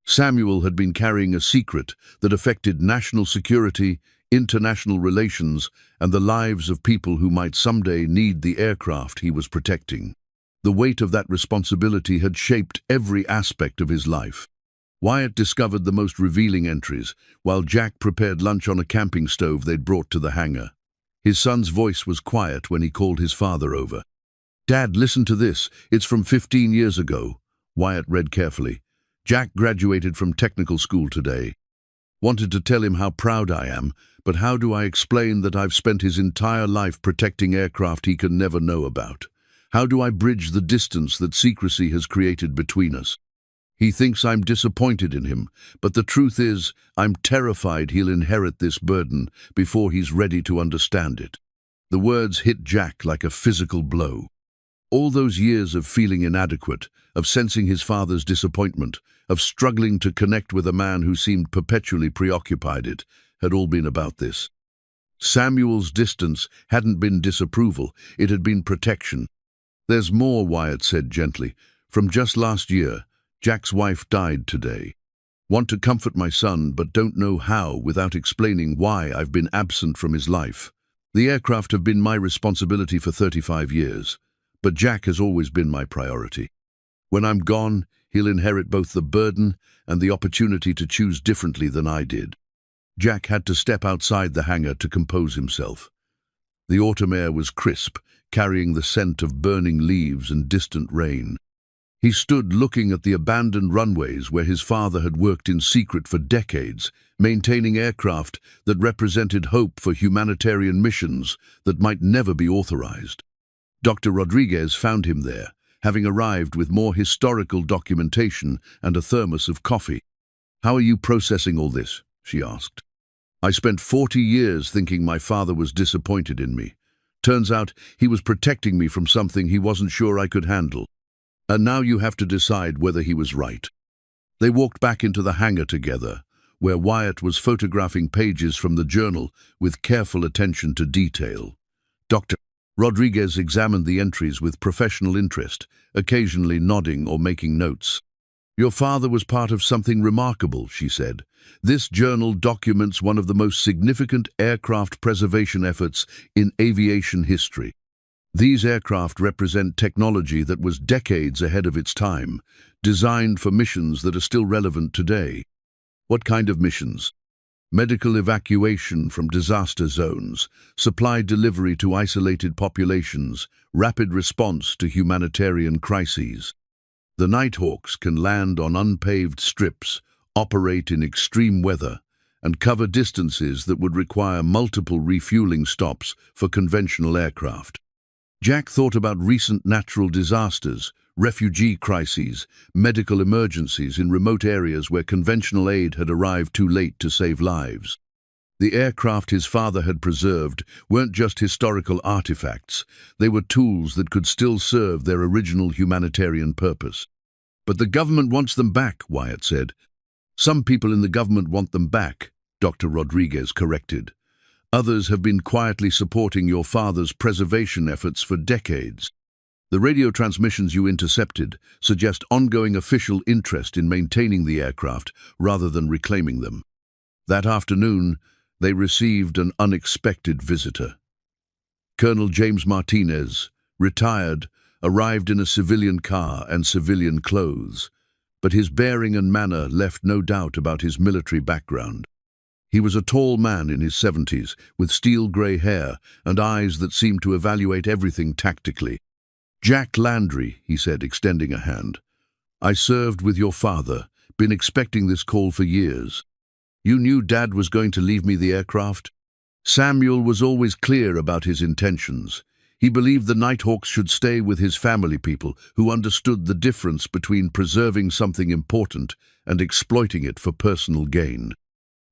[SPEAKER 1] Samuel had been carrying a secret that affected national security, international relations, and the lives of people who might someday need the aircraft he was protecting. The weight of that responsibility had shaped every aspect of his life. Wyatt discovered the most revealing entries, while Jack prepared lunch on a camping stove they'd brought to the hangar. His son's voice was quiet when he called his father over. "Dad, listen to this. It's from 15 years ago." Wyatt read carefully. "Jack graduated from technical school today. Wanted to tell him how proud I am, but how do I explain that I've spent his entire life protecting aircraft he can never know about? How do I bridge the distance that secrecy has created between us? He thinks I'm disappointed in him, but the truth is, I'm terrified he'll inherit this burden before he's ready to understand it." The words hit Jack like a physical blow. All those years of feeling inadequate, of sensing his father's disappointment, of struggling to connect with a man who seemed perpetually preoccupied, had all been about this. Samuel's distance hadn't been disapproval, it had been protection. "There's more," Wyatt said gently. "From just last year, Jack's wife died today. Want to comfort my son, but don't know how without explaining why I've been absent from his life. The aircraft have been my responsibility for 35 years, but Jack has always been my priority. When I'm gone, he'll inherit both the burden and the opportunity to choose differently than I did." Jack had to step outside the hangar to compose himself. The autumn air was crisp, carrying the scent of burning leaves and distant rain. He stood looking at the abandoned runways where his father had worked in secret for decades, maintaining aircraft that represented hope for humanitarian missions that might never be authorized. Dr. Rodriguez found him there, having arrived with more historical documentation and a thermos of coffee. "How are you processing all this?" she asked. "I spent 40 years thinking my father was disappointed in me. Turns out he was protecting me from something he wasn't sure I could handle. And now you have to decide whether he was right." They walked back into the hangar together, where Wyatt was photographing pages from the journal with careful attention to detail. Dr. Rodriguez examined the entries with professional interest, occasionally nodding or making notes. "Your father was part of something remarkable," she said. "This journal documents one of the most significant aircraft preservation efforts in aviation history. These aircraft represent technology that was decades ahead of its time, designed for missions that are still relevant today." "What kind of missions?" "Medical evacuation from disaster zones, supply delivery to isolated populations, rapid response to humanitarian crises. The Nighthawks can land on unpaved strips, operate in extreme weather, and cover distances that would require multiple refueling stops for conventional aircraft." Jack thought about recent natural disasters, refugee crises, medical emergencies in remote areas where conventional aid had arrived too late to save lives. The aircraft his father had preserved weren't just historical artifacts, they were tools that could still serve their original humanitarian purpose. "But the government wants them back," Wyatt said. "Some people in the government want them back," Dr. Rodriguez corrected. "Others have been quietly supporting your father's preservation efforts for decades. The radio transmissions you intercepted suggest ongoing official interest in maintaining the aircraft rather than reclaiming them." That afternoon, they received an unexpected visitor. Colonel James Martinez, retired, arrived in a civilian car and civilian clothes, but his bearing and manner left no doubt about his military background. He was a tall man in his 70s, with steel-grey hair and eyes that seemed to evaluate everything tactically. "Jack Landry," he said, extending a hand. "I served with your father, been expecting this call for years." You knew Dad was going to leave me the aircraft? Samuel was always clear about his intentions. He believed the Nighthawks should stay with his family people who understood the difference between preserving something important and exploiting it for personal gain.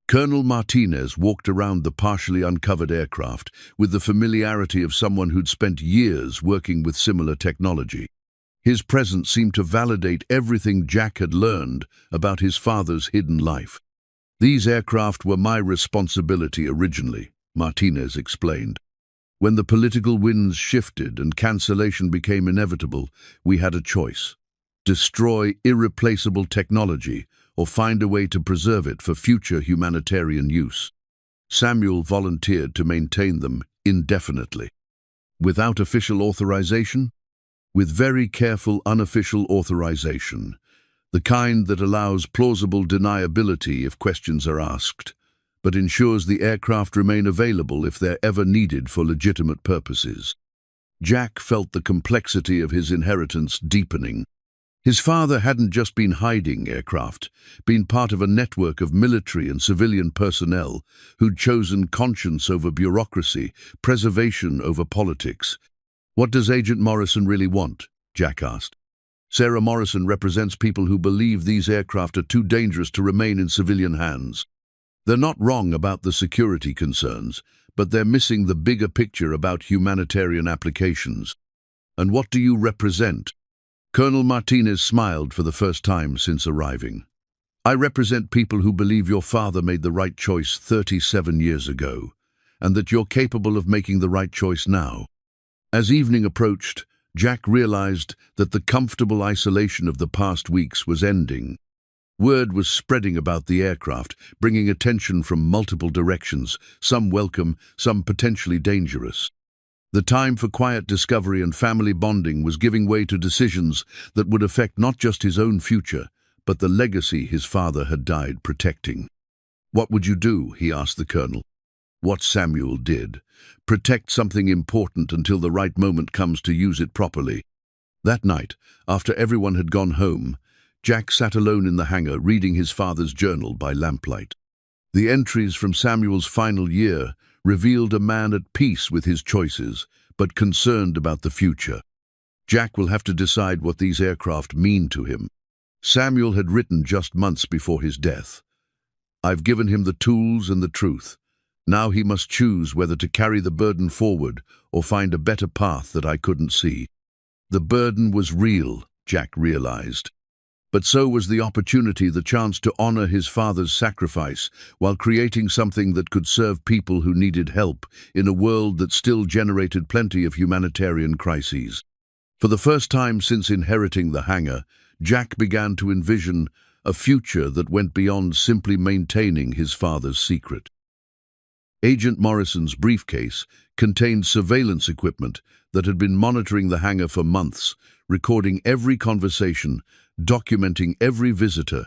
[SPEAKER 1] Colonel Martinez walked around the partially uncovered aircraft with the familiarity of someone who'd spent years working with similar technology. His presence seemed to validate everything Jack had learned about his father's hidden life. These aircraft were my responsibility originally, Martinez explained. When the political winds shifted and cancellation became inevitable, we had a choice: destroy irreplaceable technology or find a way to preserve it for future humanitarian use. Samuel volunteered to maintain them indefinitely. Without official authorization? With very careful unofficial authorization, the kind that allows plausible deniability if questions are asked, but ensures the aircraft remain available if they're ever needed for legitimate purposes. Jack felt the complexity of his inheritance deepening. His father hadn't just been hiding aircraft, been part of a network of military and civilian personnel who'd chosen conscience over bureaucracy, preservation over politics. What does Agent Morrison really want? Jack asked. Sarah Morrison represents people who believe these aircraft are too dangerous to remain in civilian hands. They're not wrong about the security concerns, but they're missing the bigger picture about humanitarian applications. And what do you represent? Colonel Martinez smiled for the first time since arriving. I represent people who believe your father made the right choice 37 years ago, and that you're capable of making the right choice now. As evening approached, Jack realized that the comfortable isolation of the past weeks was ending. Word was spreading about the aircraft, bringing attention from multiple directions, some welcome, some potentially dangerous. The time for quiet discovery and family bonding was giving way to decisions that would affect not just his own future, but the legacy his father had died protecting. What would you do? He asked the colonel. What Samuel did. Protect something important until the right moment comes to use it properly. That night, after everyone had gone home, Jack sat alone in the hangar reading his father's journal by lamplight. The entries from Samuel's final year revealed a man at peace with his choices, but concerned about the future. Jack will have to decide what these aircraft mean to him. Samuel had written just months before his death. I've given him the tools and the truth. Now he must choose whether to carry the burden forward or find a better path that I couldn't see. The burden was real, Jack realized. But so was the opportunity, the chance to honor his father's sacrifice while creating something that could serve people who needed help in a world that still generated plenty of humanitarian crises. For the first time since inheriting the hangar, Jack began to envision a future that went beyond simply maintaining his father's secret. Agent Morrison's briefcase contained surveillance equipment that had been monitoring the hangar for months, recording every conversation, documenting every visitor,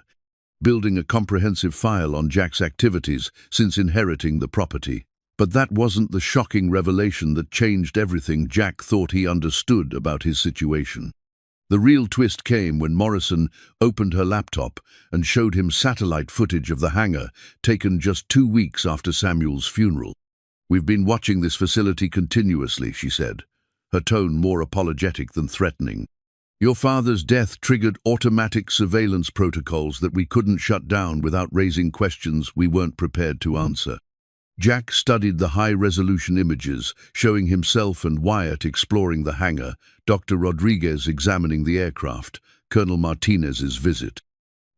[SPEAKER 1] building a comprehensive file on Jack's activities since inheriting the property. But that wasn't the shocking revelation that changed everything Jack thought he understood about his situation. The real twist came when Morrison opened her laptop and showed him satellite footage of the hangar taken just 2 weeks after Samuel's funeral. We've been watching this facility continuously, she said, her tone more apologetic than threatening. Your father's death triggered automatic surveillance protocols that we couldn't shut down without raising questions we weren't prepared to answer. Jack studied the high-resolution images, showing himself and Wyatt exploring the hangar, Dr. Rodriguez examining the aircraft, Colonel Martinez's visit.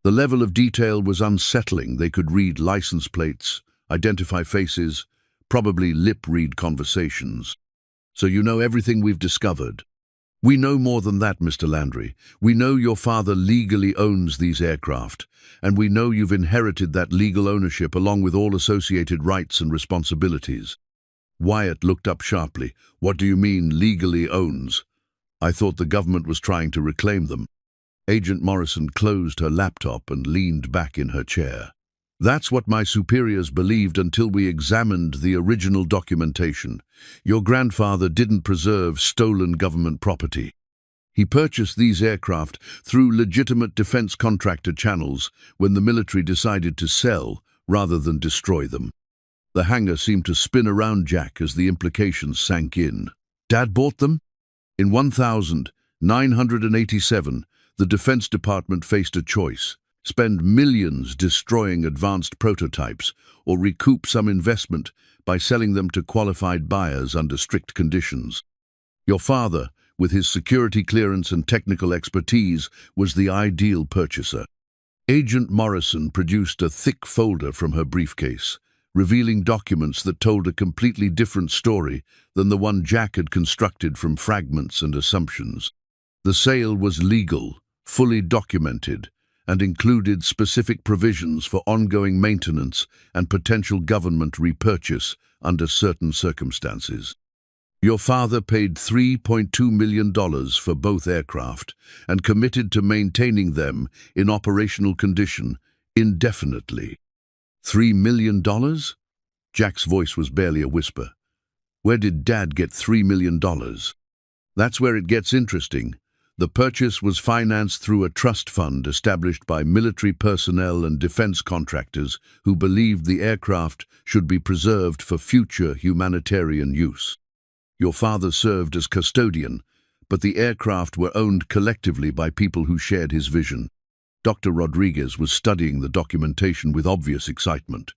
[SPEAKER 1] The level of detail was unsettling. They could read license plates, identify faces, probably lip-read conversations. So you know everything we've discovered. We know more than that, Mr. Landry. We know your father legally owns these aircraft, and we know you've inherited that legal ownership along with all associated rights and responsibilities. Wyatt looked up sharply. What do you mean, legally owns? I thought the government was trying to reclaim them. Agent Morrison closed her laptop and leaned back in her chair. That's what my superiors believed until we examined the original documentation. Your grandfather didn't preserve stolen government property. He purchased these aircraft through legitimate defense contractor channels when the military decided to sell rather than destroy them. The hangar seemed to spin around Jack as the implications sank in. Dad bought them? In 1987, the Defense Department faced a choice: spend millions destroying advanced prototypes or recoup some investment by selling them to qualified buyers under strict conditions. Your father, with his security clearance and technical expertise, was the ideal purchaser. Agent Morrison produced a thick folder from her briefcase, revealing documents that told a completely different story than the one Jack had constructed from fragments and assumptions. The sale was legal, fully documented, and included specific provisions for ongoing maintenance and potential government repurchase under certain circumstances. Your father paid $3.2 million for both aircraft and committed to maintaining them in operational condition indefinitely. $3 million? Jack's voice was barely a whisper. Where did Dad get $3 million? That's where it gets interesting. The purchase was financed through a trust fund established by military personnel and defense contractors who believed the aircraft should be preserved for future humanitarian use. Your father served as custodian, but the aircraft were owned collectively by people who shared his vision. Dr. Rodriguez was studying the documentation with obvious excitement.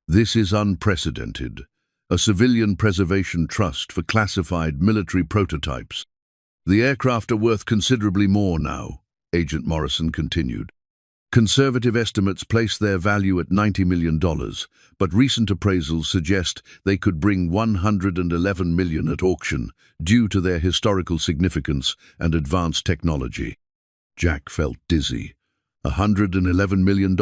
[SPEAKER 1] This is unprecedented. A civilian preservation trust for classified military prototypes. The aircraft are worth considerably more now, Agent Morrison continued. Conservative estimates place their value at $90 million, but recent appraisals suggest they could bring $111 million at auction due to their historical significance and advanced technology. Jack felt dizzy. $111 million?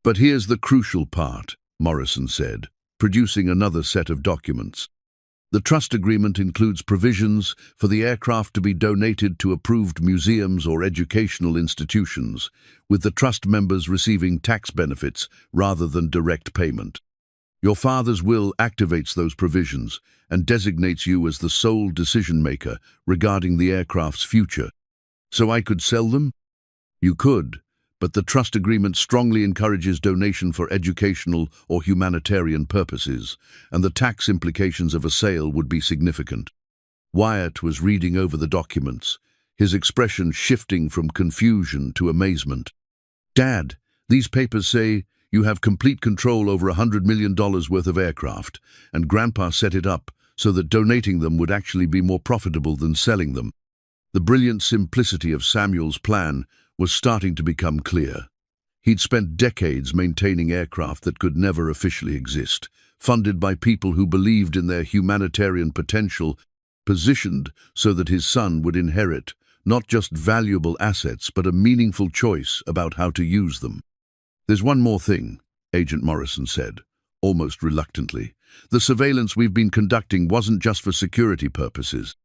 [SPEAKER 1] But here's the crucial part, Morrison said, producing another set of documents. The trust agreement includes provisions for the aircraft to be donated to approved museums or educational institutions, with the trust members receiving tax benefits rather than direct payment. Your father's will activates those provisions and designates you as the sole decision-maker regarding the aircraft's future. So I could sell them? You could, but the trust agreement strongly encourages donation for educational or humanitarian purposes, and the tax implications of a sale would be significant. Wyatt was reading over the documents, his expression shifting from confusion to amazement. Dad, these papers say you have complete control over $100 million worth of aircraft, and Grandpa set it up so that donating them would actually be more profitable than selling them. The brilliant simplicity of Samuel's plan was starting to become clear. He'd spent decades maintaining aircraft that could never officially exist, funded by people who believed in their humanitarian potential, positioned so that his son would inherit not just valuable assets but a meaningful choice about how to use them. There's one more thing, Agent Morrison said, almost reluctantly. The surveillance we've been conducting wasn't just for security purposes.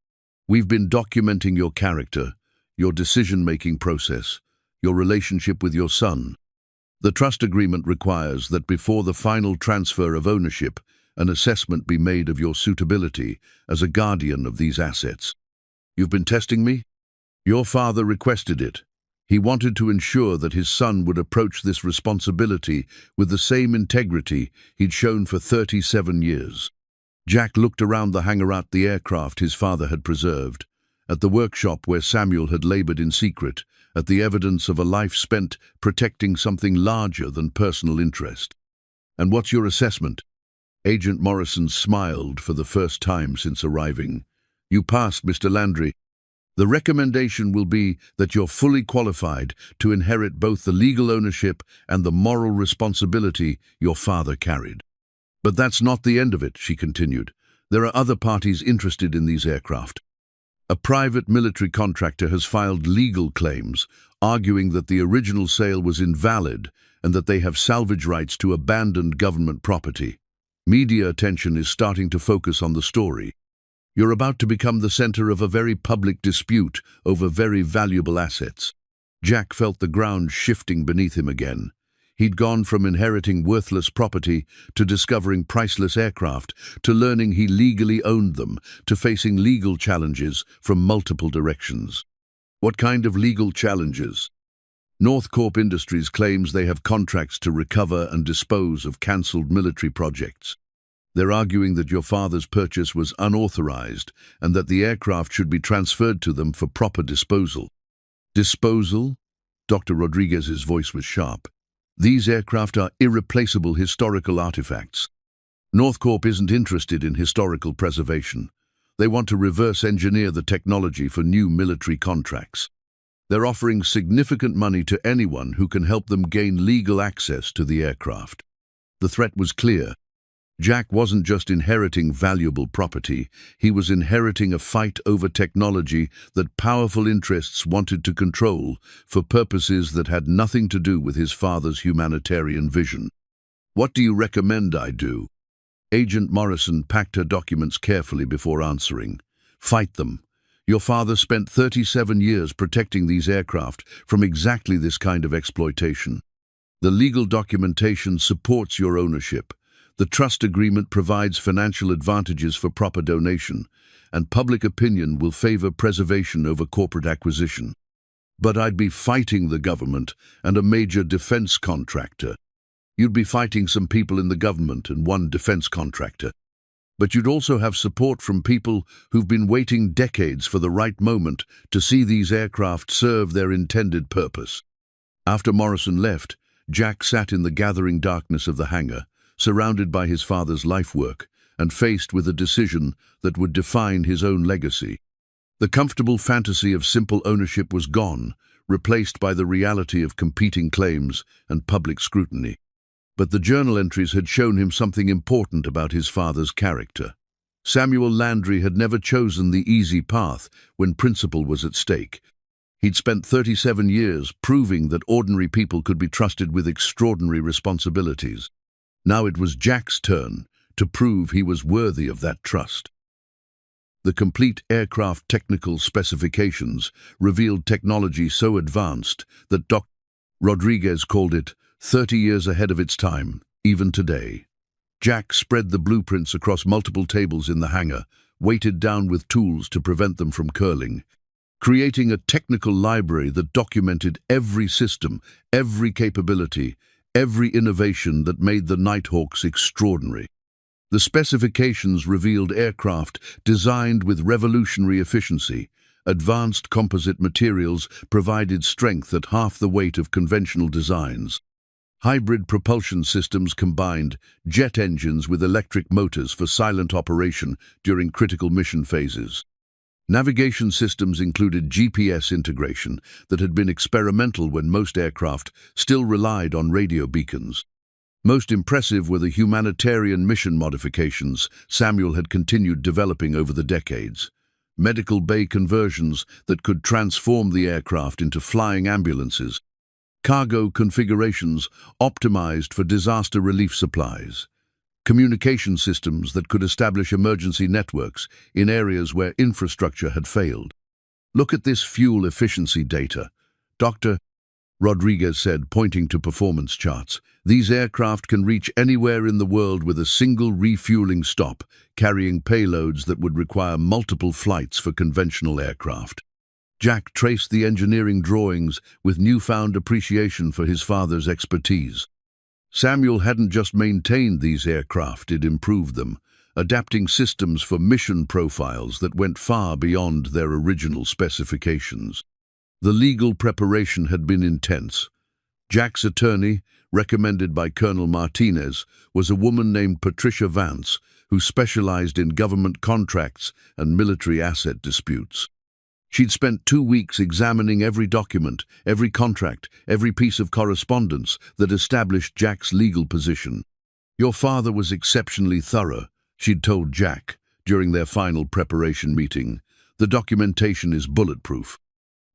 [SPEAKER 1] We've been documenting your character, your decision-making process, your relationship with your son. The trust agreement requires that before the final transfer of ownership, an assessment be made of your suitability as a guardian of these assets. You've been testing me? Your father requested it. He wanted to ensure that his son would approach this responsibility with the same integrity he'd shown for 37 years. Jack looked around the hangar at the aircraft his father had preserved, at the workshop where Samuel had labored in secret, at the evidence of a life spent protecting something larger than personal interest. And what's your assessment? Agent Morrison smiled for the first time since arriving. You passed, Mr. Landry. The recommendation will be that you're fully qualified to inherit both the legal ownership and the moral responsibility your father carried. But that's not the end of it, she continued. There are other parties interested in these aircraft. A private military contractor has filed legal claims, arguing that the original sale was invalid and that they have salvage rights to abandoned government property. Media attention is starting to focus on the story. You're about to become the center of a very public dispute over very valuable assets. Jack felt the ground shifting beneath him again. He'd gone from inheriting worthless property to discovering priceless aircraft, to learning he legally owned them, to facing legal challenges from multiple directions. What kind of legal challenges? North Corp Industries claims they have contracts to recover and dispose of cancelled military projects. They're arguing that your father's purchase was unauthorized and that the aircraft should be transferred to them for proper disposal. Disposal? Dr. Rodriguez's voice was sharp. These aircraft are irreplaceable historical artifacts. North Corp isn't interested in historical preservation. They want to reverse engineer the technology for new military contracts. They're offering significant money to anyone who can help them gain legal access to the aircraft. The threat was clear. Jack wasn't just inheriting valuable property, he was inheriting a fight over technology that powerful interests wanted to control for purposes that had nothing to do with his father's humanitarian vision. "What do you recommend I do?" Agent Morrison packed her documents carefully before answering. "Fight them. Your father spent 37 years protecting these aircraft from exactly this kind of exploitation. The legal documentation supports your ownership. The trust agreement provides financial advantages for proper donation, and public opinion will favor preservation over corporate acquisition. But I'd be fighting the government and a major defense contractor. You'd be fighting some people in the government and one defense contractor. But you'd also have support from people who've been waiting decades for the right moment to see these aircraft serve their intended purpose." After Morrison left, Jack sat in the gathering darkness of the hangar, surrounded by his father's life work, and faced with a decision that would define his own legacy. The comfortable fantasy of simple ownership was gone, replaced by the reality of competing claims and public scrutiny. But the journal entries had shown him something important about his father's character. Samuel Landry had never chosen the easy path when principle was at stake. He'd spent 37 years proving that ordinary people could be trusted with extraordinary responsibilities. Now it was Jack's turn to prove he was worthy of that trust. The complete aircraft technical specifications revealed technology so advanced that Dr. Rodriguez called it 30 years ahead of its time, even today. Jack spread the blueprints across multiple tables in the hangar, weighted down with tools to prevent them from curling, creating a technical library that documented every system, every capability, every innovation that made the Nighthawks extraordinary. The specifications revealed aircraft designed with revolutionary efficiency. Advanced composite materials provided strength at half the weight of conventional designs. Hybrid propulsion systems combined jet engines with electric motors for silent operation during critical mission phases. Navigation systems included GPS integration that had been experimental when most aircraft still relied on radio beacons. Most impressive were the humanitarian mission modifications Samuel had continued developing over the decades. Medical bay conversions that could transform the aircraft into flying ambulances. Cargo configurations optimized for disaster relief supplies. Communication systems that could establish emergency networks in areas where infrastructure had failed. "Look at this fuel efficiency data," Dr. Rodriguez said, pointing to performance charts. "These aircraft can reach anywhere in the world with a single refueling stop, carrying payloads that would require multiple flights for conventional aircraft." Jack traced the engineering drawings with newfound appreciation for his father's expertise. Samuel hadn't just maintained these aircraft, he'd improved them, adapting systems for mission profiles that went far beyond their original specifications. The legal preparation had been intense. Jack's attorney, recommended by Colonel Martinez, was a woman named Patricia Vance, who specialized in government contracts and military asset disputes. She'd spent 2 weeks examining every document, every contract, every piece of correspondence that established Jack's legal position. "Your father was exceptionally thorough," she'd told Jack during their final preparation meeting. "The documentation is bulletproof.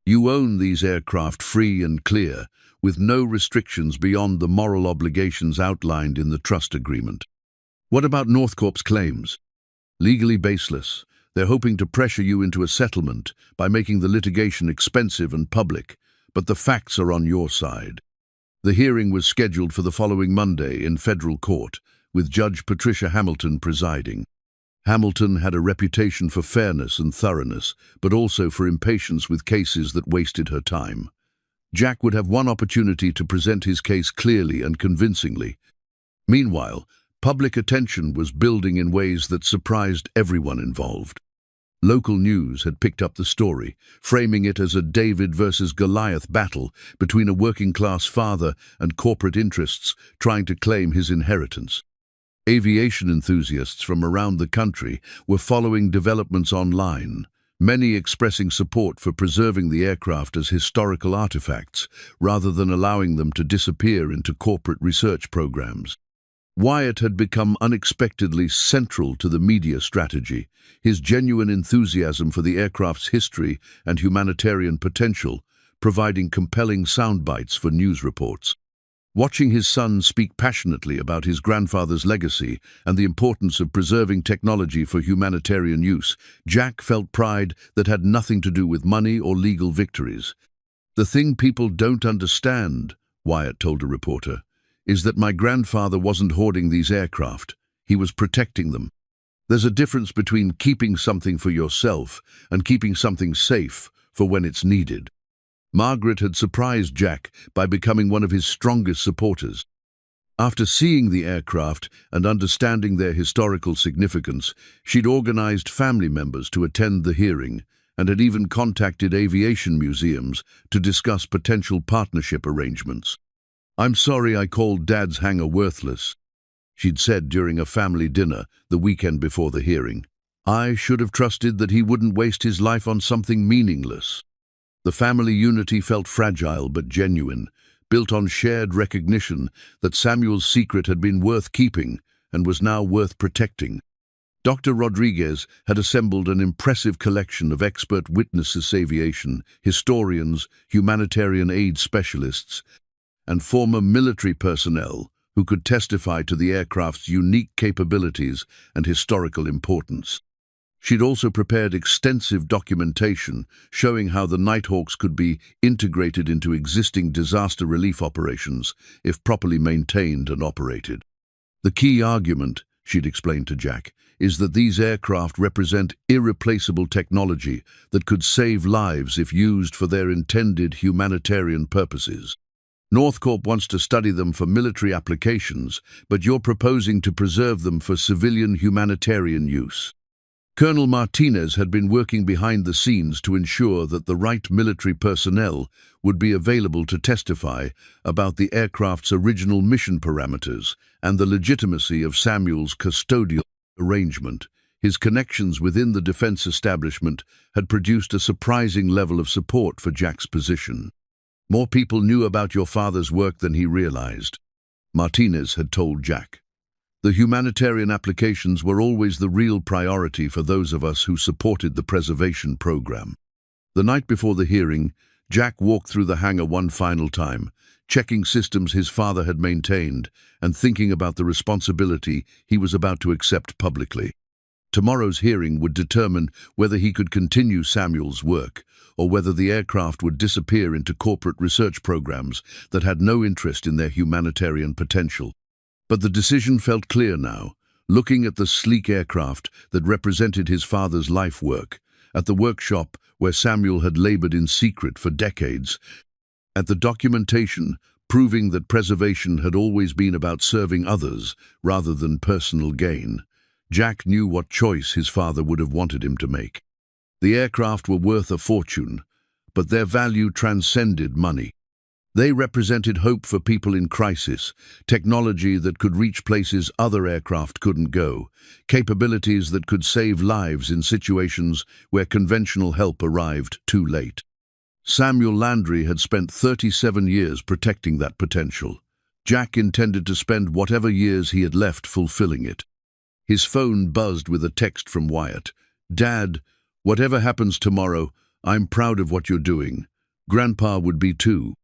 [SPEAKER 1] You own these aircraft free and clear, with no restrictions beyond the moral obligations outlined in the trust agreement." "What about North Corp's claims?" "Legally baseless. They're hoping to pressure you into a settlement by making the litigation expensive and public, but the facts are on your side." The hearing was scheduled for the following Monday in federal court, with Judge Patricia Hamilton presiding. Hamilton had a reputation for fairness and thoroughness, but also for impatience with cases that wasted her time. Jack would have one opportunity to present his case clearly and convincingly. Meanwhile, public attention was building in ways that surprised everyone involved. Local news had picked up the story, framing it as a David versus Goliath battle between a working-class father and corporate interests trying to claim his inheritance. Aviation enthusiasts from around the country were following developments online, many expressing support for preserving the aircraft as historical artifacts rather than allowing them to disappear into corporate research programs. Wyatt had become unexpectedly central to the media strategy, his genuine enthusiasm for the aircraft's history and humanitarian potential, providing compelling soundbites for news reports. Watching his son speak passionately about his grandfather's legacy and the importance of preserving technology for humanitarian use, Jack felt pride that had nothing to do with money or legal victories. "The thing people don't understand," Wyatt told a reporter, "is that my grandfather wasn't hoarding these aircraft. He was protecting them. There's a difference between keeping something for yourself and keeping something safe for when it's needed." Margaret had surprised Jack by becoming one of his strongest supporters. After seeing the aircraft and understanding their historical significance, she'd organized family members to attend the hearing and had even contacted aviation museums to discuss potential partnership arrangements. "I'm sorry I called Dad's hangar worthless," she'd said during a family dinner the weekend before the hearing. "I should have trusted that he wouldn't waste his life on something meaningless." The family unity felt fragile but genuine, built on shared recognition that Samuel's secret had been worth keeping and was now worth protecting. Dr. Rodriguez had assembled an impressive collection of expert witnesses, aviation, historians, humanitarian aid specialists, and former military personnel who could testify to the aircraft's unique capabilities and historical importance. She'd also prepared extensive documentation showing how the Nighthawks could be integrated into existing disaster relief operations if properly maintained and operated. "The key argument," she'd explained to Jack, "is that these aircraft represent irreplaceable technology that could save lives if used for their intended humanitarian purposes. North Corp wants to study them for military applications, but you're proposing to preserve them for civilian humanitarian use." Colonel Martinez had been working behind the scenes to ensure that the right military personnel would be available to testify about the aircraft's original mission parameters and the legitimacy of Samuel's custodial arrangement. His connections within the defense establishment had produced a surprising level of support for Jack's position. "More people knew about your father's work than he realized," Martinez had told Jack. "The humanitarian applications were always the real priority for those of us who supported the preservation program." The night before the hearing, Jack walked through the hangar one final time, checking systems his father had maintained and thinking about the responsibility he was about to accept publicly. Tomorrow's hearing would determine whether he could continue Samuel's work or whether the aircraft would disappear into corporate research programs that had no interest in their humanitarian potential. But the decision felt clear now, looking at the sleek aircraft that represented his father's life work, at the workshop where Samuel had labored in secret for decades, at the documentation proving that preservation had always been about serving others rather than personal gain. Jack knew what choice his father would have wanted him to make. The aircraft were worth a fortune, but their value transcended money. They represented hope for people in crisis, technology that could reach places other aircraft couldn't go, capabilities that could save lives in situations where conventional help arrived too late. Samuel Landry had spent 37 years protecting that potential. Jack intended to spend whatever years he had left fulfilling it. His phone buzzed with a text from Wyatt. "Dad, whatever happens tomorrow, I'm proud of what you're doing. Grandpa would be too."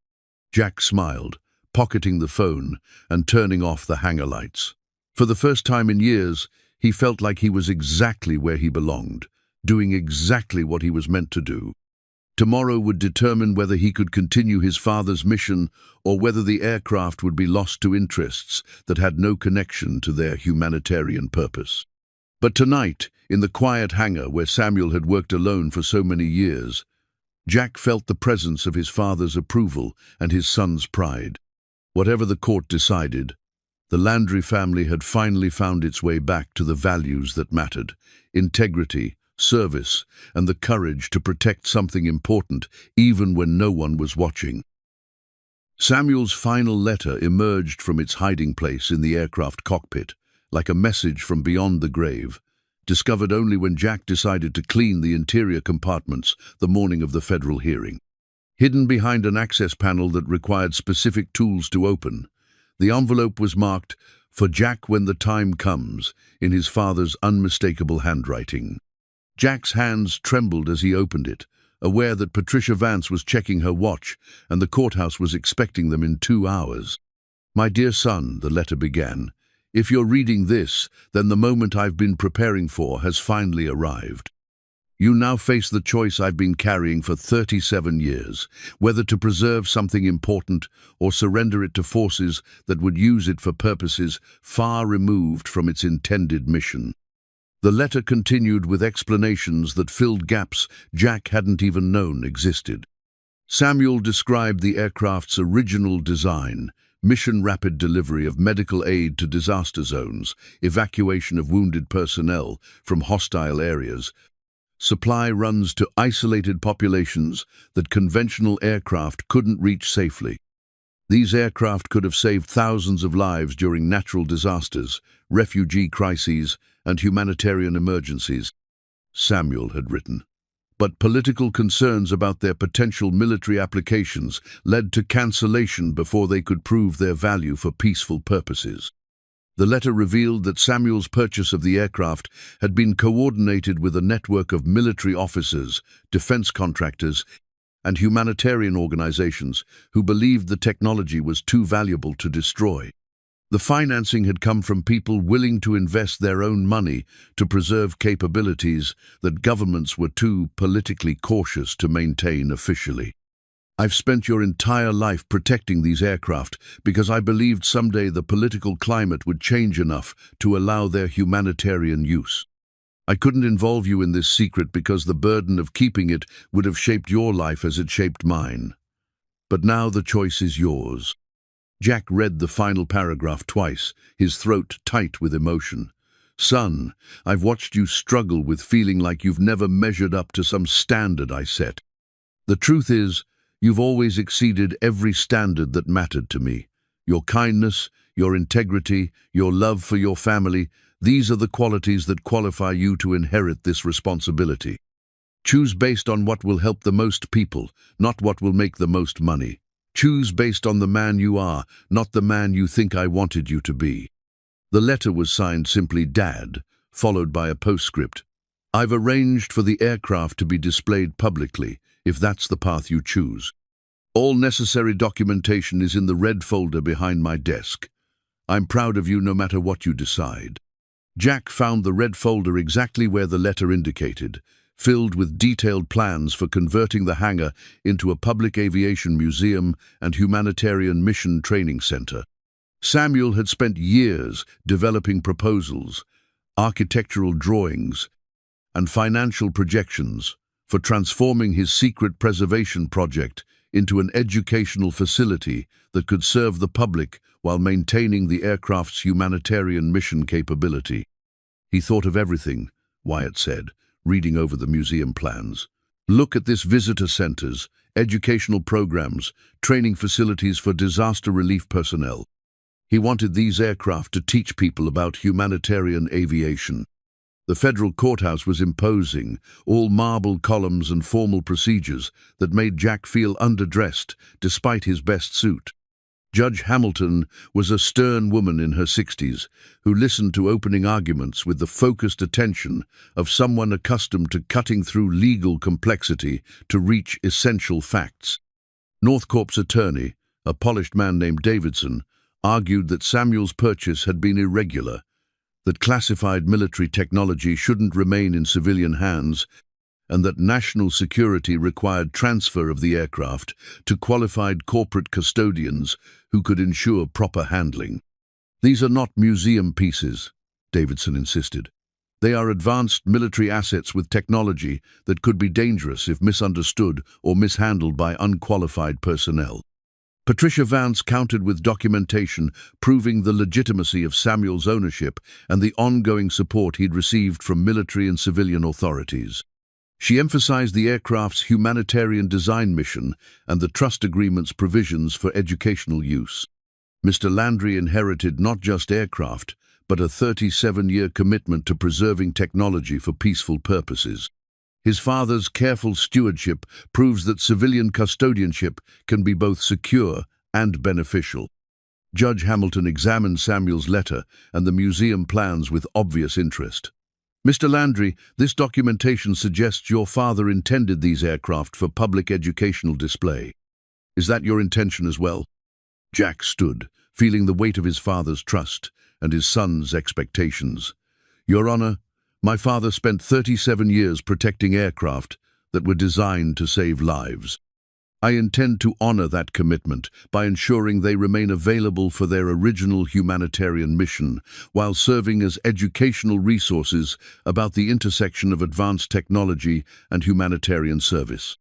[SPEAKER 1] Jack smiled, pocketing the phone and turning off the hangar lights. For the first time in years, he felt like he was exactly where he belonged, doing exactly what he was meant to do. Tomorrow would determine whether he could continue his father's mission or whether the aircraft would be lost to interests that had no connection to their humanitarian purpose. But tonight, in the quiet hangar where Samuel had worked alone for so many years, Jack felt the presence of his father's approval and his son's pride. Whatever the court decided, the Landry family had finally found its way back to the values that mattered: integrity, service, and the courage to protect something important even when no one was watching. Samuel's final letter emerged from its hiding place in the aircraft cockpit, like a message from beyond the grave, discovered only when Jack decided to clean the interior compartments the morning of the federal hearing. Hidden behind an access panel that required specific tools to open, the envelope was marked, "For Jack when the time comes," in his father's unmistakable handwriting. Jack's hands trembled as he opened it, aware that Patricia Vance was checking her watch and the courthouse was expecting them in 2 hours. "My dear son," the letter began, "if you're reading this, then the moment I've been preparing for has finally arrived. You now face the choice I've been carrying for 37 years, whether to preserve something important or surrender it to forces that would use it for purposes far removed from its intended mission." The letter continued with explanations that filled gaps Jack hadn't even known existed. Samuel described the aircraft's original design: mission rapid delivery of medical aid to disaster zones, evacuation of wounded personnel from hostile areas, supply runs to isolated populations that conventional aircraft couldn't reach safely. These aircraft could have saved thousands of lives during natural disasters, refugee crises, and humanitarian emergencies, Samuel had written. But political concerns about their potential military applications led to cancellation before they could prove their value for peaceful purposes. The letter revealed that Samuel's purchase of the aircraft had been coordinated with a network of military officers, defense contractors, and humanitarian organizations who believed the technology was too valuable to destroy. The financing had come from people willing to invest their own money to preserve capabilities that governments were too politically cautious to maintain officially. "I've spent your entire life protecting these aircraft because I believed someday the political climate would change enough to allow their humanitarian use. I couldn't involve you in this secret because the burden of keeping it would have shaped your life as it shaped mine. But now the choice is yours." Jack read the final paragraph twice, his throat tight with emotion. "Son, I've watched you struggle with feeling like you've never measured up to some standard I set. The truth is, you've always exceeded every standard that mattered to me. Your kindness, your integrity, your love for your family, these are the qualities that qualify you to inherit this responsibility. Choose based on what will help the most people, not what will make the most money. Choose based on the man you are, not the man you think I wanted you to be." The letter was signed simply Dad, followed by a postscript. "I've arranged for the aircraft to be displayed publicly, if that's the path you choose. All necessary documentation is in the red folder behind my desk. I'm proud of you no matter what you decide." Jack found the red folder exactly where the letter indicated, filled with detailed plans for converting the hangar into a public aviation museum and humanitarian mission training center. Samuel had spent years developing proposals, architectural drawings, and financial projections for transforming his secret preservation project into an educational facility that could serve the public while maintaining the aircraft's humanitarian mission capability. "He thought of everything," Wyatt said, reading over the museum plans. "Look at this: visitor centers, educational programs, training facilities for disaster relief personnel. He wanted these aircraft to teach people about humanitarian aviation." The federal courthouse was imposing, all marble columns and formal procedures that made Jack feel underdressed despite his best suit. Judge Hamilton was a stern woman in her 60s who listened to opening arguments with the focused attention of someone accustomed to cutting through legal complexity to reach essential facts. North Corp's attorney, a polished man named Davidson, argued that Samuel's purchase had been irregular, that classified military technology shouldn't remain in civilian hands, and that national security required transfer of the aircraft to qualified corporate custodians who could ensure proper handling. "These are not museum pieces," Davidson insisted. They are advanced military assets with technology that could be dangerous if misunderstood or mishandled by unqualified personnel. Patricia Vance countered with documentation proving the legitimacy of Samuel's ownership and the ongoing support he'd received from military and civilian authorities. She emphasized the aircraft's humanitarian design mission and the trust agreement's provisions for educational use. Mr. Landry inherited not just aircraft, but a 37-year commitment to preserving technology for peaceful purposes. His father's careful stewardship proves that civilian custodianship can be both secure and beneficial. Judge Hamilton examined Samuel's letter and the museum plans with obvious interest. Mr. Landry, this documentation suggests your father intended these aircraft for public educational display. Is that your intention as well? Jack stood, feeling the weight of his father's trust and his son's expectations. Your Honor, my father spent 37 years protecting aircraft that were designed to save lives. I intend to honor that commitment by ensuring they remain available for their original humanitarian mission, while serving as educational resources about the intersection of advanced technology and humanitarian service.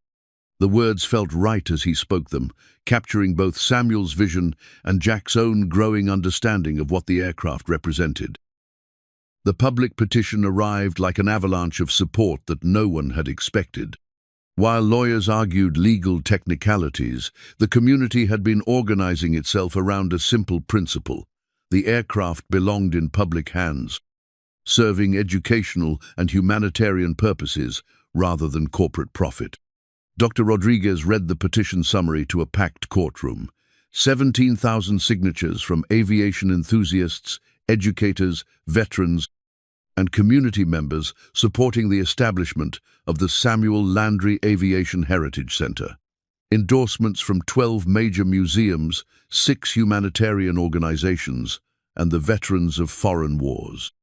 [SPEAKER 1] The words felt right as he spoke them, capturing both Samuel's vision and Jack's own growing understanding of what the aircraft represented. The public petition arrived like an avalanche of support that no one had expected. While lawyers argued legal technicalities, the community had been organizing itself around a simple principle: the aircraft belonged in public hands, serving educational and humanitarian purposes rather than corporate profit. Dr. Rodriguez read the petition summary to a packed courtroom. 17,000 signatures from aviation enthusiasts, educators, veterans, and community members supporting the establishment of the Samuel Landry Aviation Heritage Center. Endorsements from 12 major museums, 6 humanitarian organizations, and the veterans of foreign wars.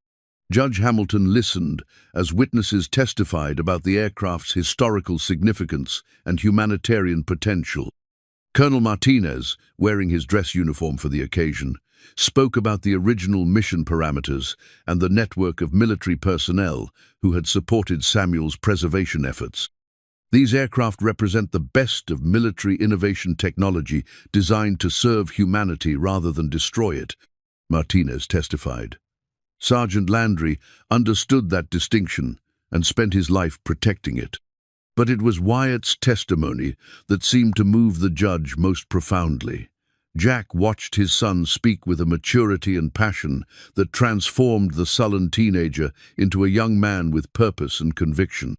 [SPEAKER 1] Judge Hamilton listened as witnesses testified about the aircraft's historical significance and humanitarian potential. Colonel Martinez, wearing his dress uniform for the occasion, spoke about the original mission parameters and the network of military personnel who had supported Samuel's preservation efforts. These aircraft represent the best of military innovation technology designed to serve humanity rather than destroy it, Martinez testified. Sergeant Landry understood that distinction and spent his life protecting it. But it was Wyatt's testimony that seemed to move the judge most profoundly. Jack watched his son speak with a maturity and passion that transformed the sullen teenager into a young man with purpose and conviction.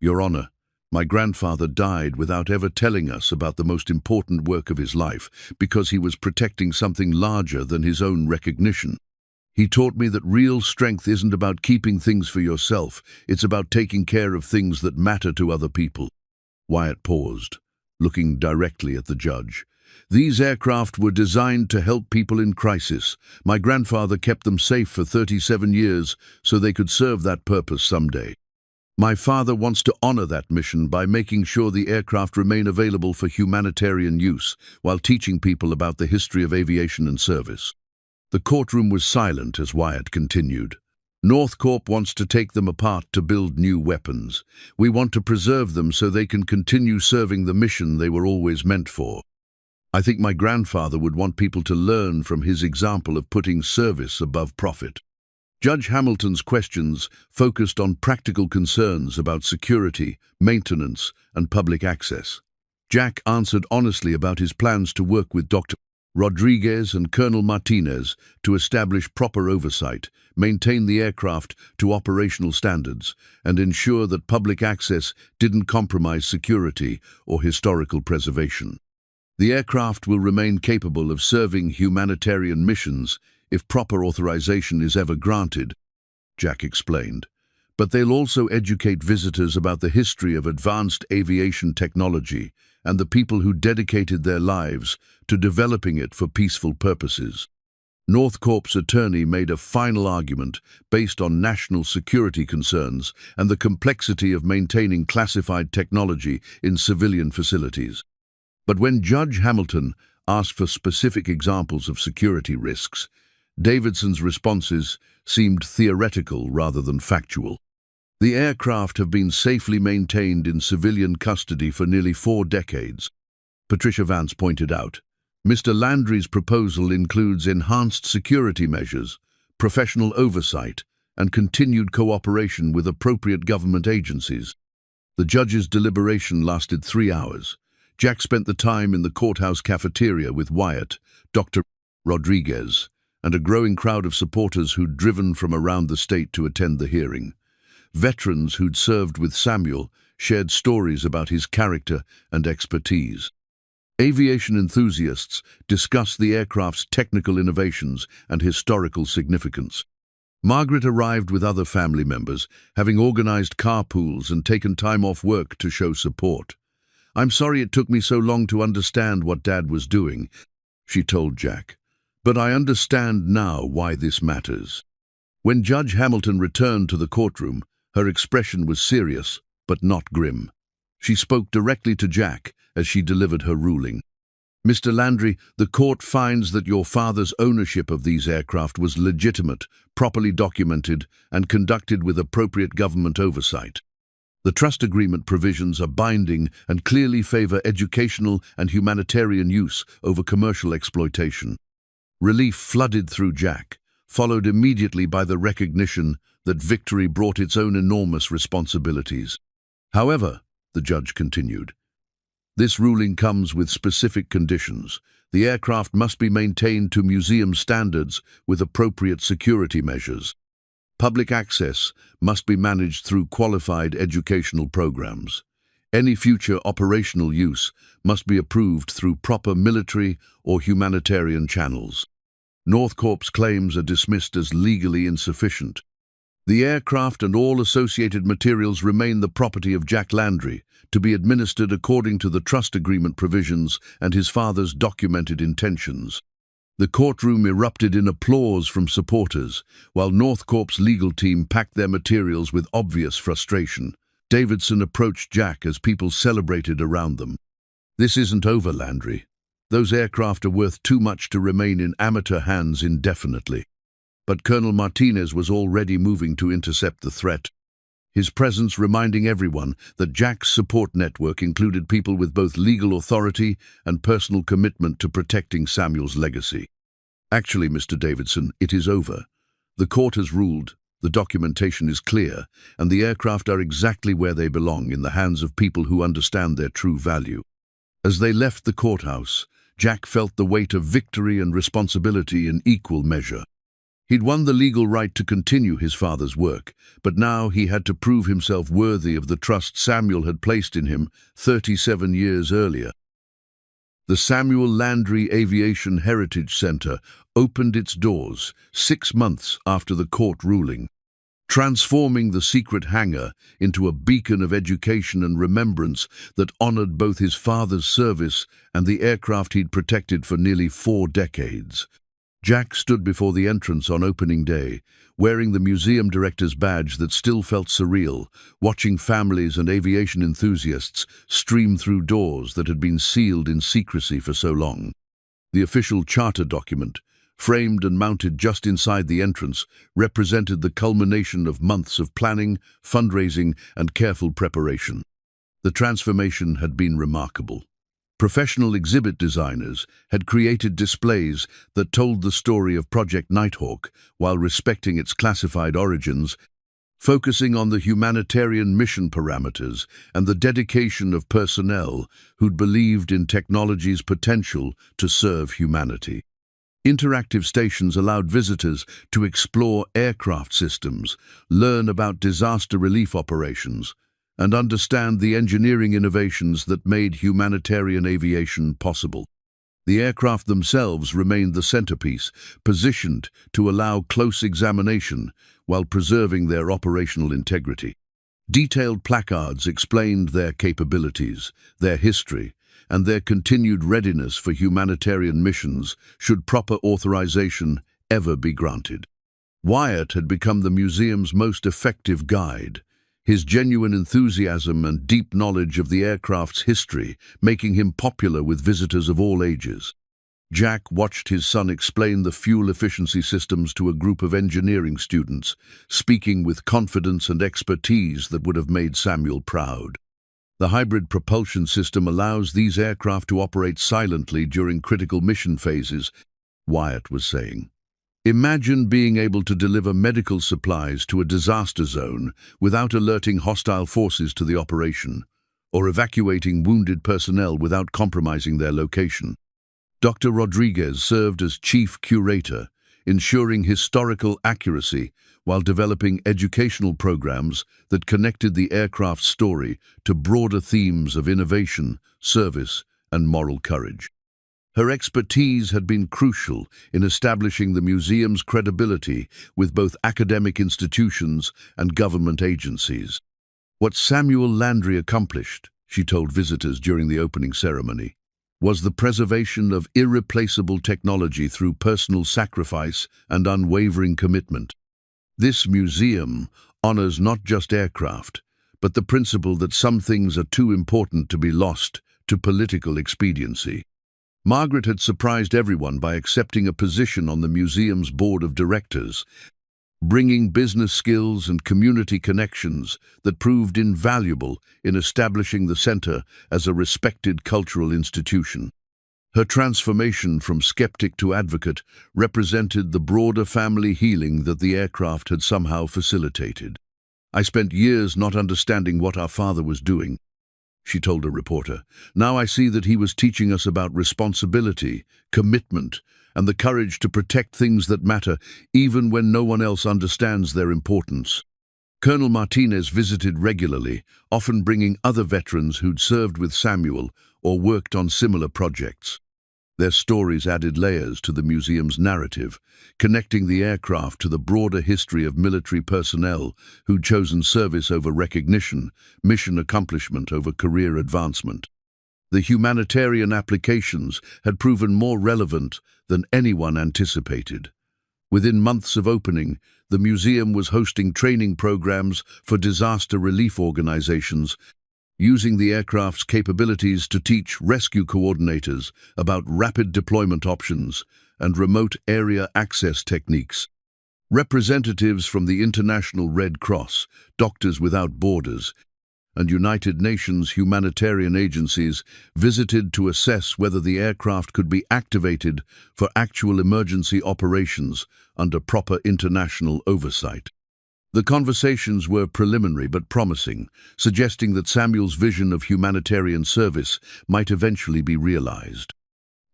[SPEAKER 1] Your Honor, my grandfather died without ever telling us about the most important work of his life because he was protecting something larger than his own recognition. He taught me that real strength isn't about keeping things for yourself, it's about taking care of things that matter to other people. Wyatt paused, looking directly at the judge. These aircraft were designed to help people in crisis. My grandfather kept them safe for 37 years so they could serve that purpose someday. My father wants to honor that mission by making sure the aircraft remain available for humanitarian use while teaching people about the history of aviation and service. The courtroom was silent as Wyatt continued. North Corp wants to take them apart to build new weapons. We want to preserve them so they can continue serving the mission they were always meant for. I think my grandfather would want people to learn from his example of putting service above profit. Judge Hamilton's questions focused on practical concerns about security, maintenance, and public access. Jack answered honestly about his plans to work with Dr. Rodriguez and Colonel Martinez to establish proper oversight, maintain the aircraft to operational standards, and ensure that public access didn't compromise security or historical preservation. The aircraft will remain capable of serving humanitarian missions if proper authorization is ever granted, Jack explained. But they'll also educate visitors about the history of advanced aviation technology and the people who dedicated their lives to developing it for peaceful purposes. North Corp's attorney made a final argument based on national security concerns and the complexity of maintaining classified technology in civilian facilities. But when Judge Hamilton asked for specific examples of security risks, Davidson's responses seemed theoretical rather than factual. The aircraft have been safely maintained in civilian custody for nearly 4 decades, Patricia Vance pointed out. Mr. Landry's proposal includes enhanced security measures, professional oversight, and continued cooperation with appropriate government agencies. The judge's deliberation lasted 3 hours. Jack spent the time in the courthouse cafeteria with Wyatt, Dr. Rodriguez, and a growing crowd of supporters who'd driven from around the state to attend the hearing. Veterans who'd served with Samuel shared stories about his character and expertise. Aviation enthusiasts discussed the aircraft's technical innovations and historical significance. Margaret arrived with other family members, having organized carpools and taken time off work to show support. "I'm sorry it took me so long to understand what Dad was doing," she told Jack. "But I understand now why this matters." When Judge Hamilton returned to the courtroom, her expression was serious, but not grim. She spoke directly to Jack as she delivered her ruling. "Mr. Landry, the court finds that your father's ownership of these aircraft was legitimate, properly documented, and conducted with appropriate government oversight. The trust agreement provisions are binding and clearly favor educational and humanitarian use over commercial exploitation." Relief flooded through Jack, followed immediately by the recognition that victory brought its own enormous responsibilities. "However," the judge continued, "this ruling comes with specific conditions. The aircraft must be maintained to museum standards with appropriate security measures. Public access must be managed through qualified educational programs. Any future operational use must be approved through proper military or humanitarian channels. North Corp's claims are dismissed as legally insufficient. The aircraft and all associated materials remain the property of Jack Landry, to be administered according to the trust agreement provisions and his father's documented intentions." The courtroom erupted in applause from supporters, while North Corp's legal team packed their materials with obvious frustration. Davidson approached Jack as people celebrated around them. "This isn't over, Landry. Those aircraft are worth too much to remain in amateur hands indefinitely." But Colonel Martinez was already moving to intercept the threat, his presence reminding everyone that Jack's support network included people with both legal authority and personal commitment to protecting Samuel's legacy. "Actually, Mr. Davidson, it is over. The court has ruled, the documentation is clear, and the aircraft are exactly where they belong, in the hands of people who understand their true value." As they left the courthouse, Jack felt the weight of victory and responsibility in equal measure. He'd won the legal right to continue his father's work, but now he had to prove himself worthy of the trust Samuel had placed in him 37 years earlier. The Samuel Landry Aviation Heritage Center opened its doors 6 months after the court ruling, transforming the secret hangar into a beacon of education and remembrance that honored both his father's service and the aircraft he'd protected for nearly 4 decades. Jack stood before the entrance on opening day, wearing the museum director's badge that still felt surreal, watching families and aviation enthusiasts stream through doors that had been sealed in secrecy for so long. The official charter document, framed and mounted just inside the entrance, represented the culmination of months of planning, fundraising, and careful preparation. The transformation had been remarkable. Professional exhibit designers had created displays that told the story of Project Nighthawk while respecting its classified origins, focusing on the humanitarian mission parameters and the dedication of personnel who'd believed in technology's potential to serve humanity. Interactive stations allowed visitors to explore aircraft systems, learn about disaster relief operations, and understand the engineering innovations that made humanitarian aviation possible. The aircraft themselves remained the centerpiece, positioned to allow close examination while preserving their operational integrity. Detailed placards explained their capabilities, their history, and their continued readiness for humanitarian missions should proper authorization ever be granted. Wyatt had become the museum's most effective guide, his genuine enthusiasm and deep knowledge of the aircraft's history making him popular with visitors of all ages. Jack watched his son explain the fuel efficiency systems to a group of engineering students, speaking with confidence and expertise that would have made Samuel proud. The hybrid propulsion system allows these aircraft to operate silently during critical mission phases, Wyatt was saying. Imagine being able to deliver medical supplies to a disaster zone without alerting hostile forces to the operation, or evacuating wounded personnel without compromising their location. Dr. Rodriguez served as chief curator, ensuring historical accuracy while developing educational programs that connected the aircraft's story to broader themes of innovation, service, and moral courage. Her expertise had been crucial in establishing the museum's credibility with both academic institutions and government agencies. What Samuel Landry accomplished, she told visitors during the opening ceremony, was the preservation of irreplaceable technology through personal sacrifice and unwavering commitment. This museum honors not just aircraft, but the principle that some things are too important to be lost to political expediency. Margaret had surprised everyone by accepting a position on the museum's board of directors, bringing business skills and community connections that proved invaluable in establishing the center as a respected cultural institution. Her transformation from skeptic to advocate represented the broader family healing that the aircraft had somehow facilitated. "I spent years not understanding what our father was doing," she told a reporter. "Now I see that he was teaching us about responsibility, commitment, and the courage to protect things that matter even when no one else understands their importance." Colonel Martinez visited regularly, often bringing other veterans who'd served with Samuel or worked on similar projects. Their stories added layers to the museum's narrative, connecting the aircraft to the broader history of military personnel who'd chosen service over recognition, mission accomplishment over career advancement. The humanitarian applications had proven more relevant than anyone anticipated. Within months of opening, the museum was hosting training programs for disaster relief organizations, using the aircraft's capabilities to teach rescue coordinators about rapid deployment options and remote area access techniques. Representatives from the International Red Cross, Doctors Without Borders, and United Nations humanitarian agencies visited to assess whether the aircraft could be activated for actual emergency operations under proper international oversight. The conversations were preliminary but promising, suggesting that Samuel's vision of humanitarian service might eventually be realized.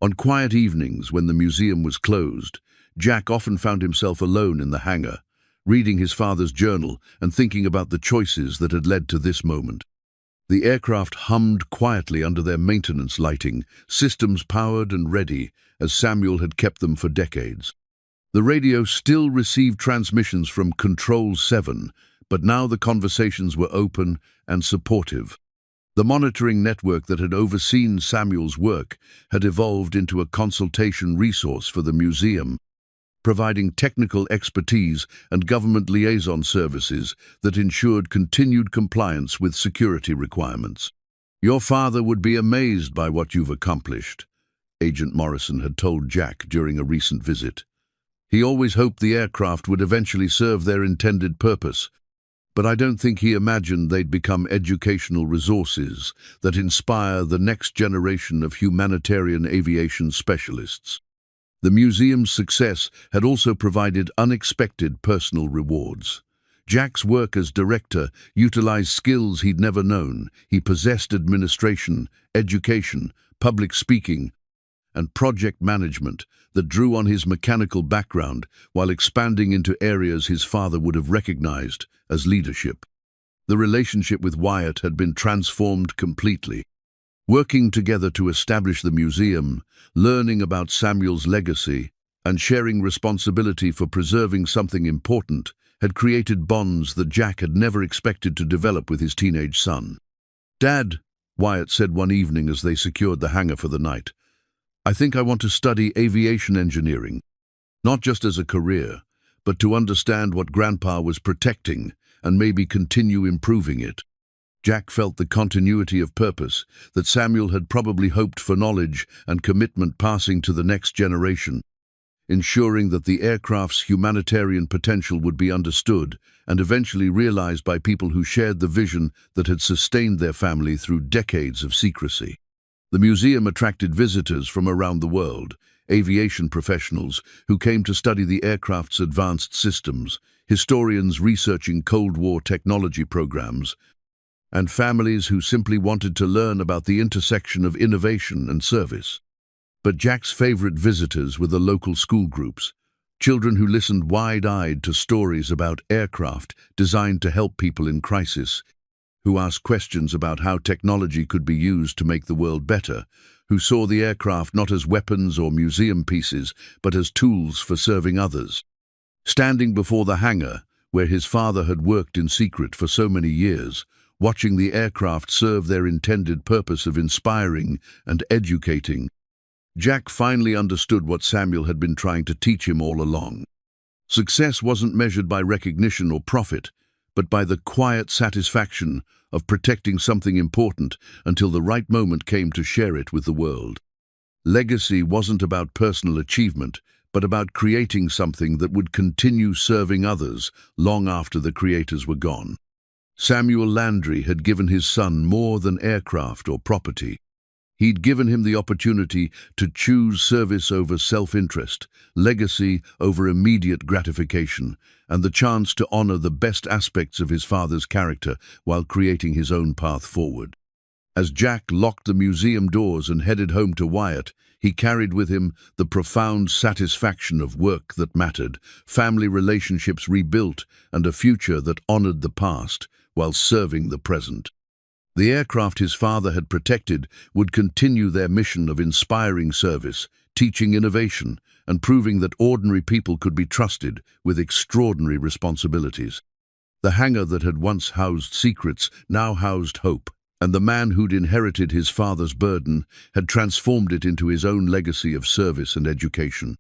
[SPEAKER 1] On quiet evenings when the museum was closed, Jack often found himself alone in the hangar, reading his father's journal and thinking about the choices that had led to this moment. The aircraft hummed quietly under their maintenance lighting, systems powered and ready, as Samuel had kept them for decades. The radio still received transmissions from Control 7, but now the conversations were open and supportive. The monitoring network that had overseen Samuel's work had evolved into a consultation resource for the museum, providing technical expertise and government liaison services that ensured continued compliance with security requirements. "Your father would be amazed by what you've accomplished," Agent Morrison had told Jack during a recent visit. He always hoped the aircraft would eventually serve their intended purpose, but I don't think he imagined they'd become educational resources that inspire the next generation of humanitarian aviation specialists. The museum's success had also provided unexpected personal rewards. Jack's work as director utilized skills he'd never known. He possessed administration, education, public speaking, and project management that drew on his mechanical background while expanding into areas his father would have recognized as leadership. The relationship with Wyatt had been transformed completely. Working together to establish the museum, learning about Samuel's legacy, and sharing responsibility for preserving something important had created bonds that Jack had never expected to develop with his teenage son. "Dad," Wyatt said one evening as they secured the hangar for the night, "I think I want to study aviation engineering, not just as a career, but to understand what Grandpa was protecting and maybe continue improving it." Jack felt the continuity of purpose, that Samuel had probably hoped for knowledge and commitment passing to the next generation, ensuring that the aircraft's humanitarian potential would be understood and eventually realized by people who shared the vision that had sustained their family through decades of secrecy. The museum attracted visitors from around the world, aviation professionals who came to study the aircraft's advanced systems, historians researching Cold War technology programs, and families who simply wanted to learn about the intersection of innovation and service. But Jack's favorite visitors were the local school groups, children who listened wide-eyed to stories about aircraft designed to help people in crisis, who asked questions about how technology could be used to make the world better, who saw the aircraft not as weapons or museum pieces, but as tools for serving others. Standing before the hangar, where his father had worked in secret for so many years, watching the aircraft serve their intended purpose of inspiring and educating, Jack finally understood what Samuel had been trying to teach him all along. Success wasn't measured by recognition or profit, but by the quiet satisfaction of protecting something important until the right moment came to share it with the world. Legacy wasn't about personal achievement, but about creating something that would continue serving others long after the creators were gone. Samuel Landry had given his son more than aircraft or property. He'd given him the opportunity to choose service over self-interest, legacy over immediate gratification, and the chance to honor the best aspects of his father's character while creating his own path forward. As Jack locked the museum doors and headed home to Wyatt, he carried with him the profound satisfaction of work that mattered, family relationships rebuilt, and a future that honored the past while serving the present. The aircraft his father had protected would continue their mission of inspiring service, teaching innovation, and proving that ordinary people could be trusted with extraordinary responsibilities. The hangar that had once housed secrets now housed hope, and the man who'd inherited his father's burden had transformed it into his own legacy of service and education.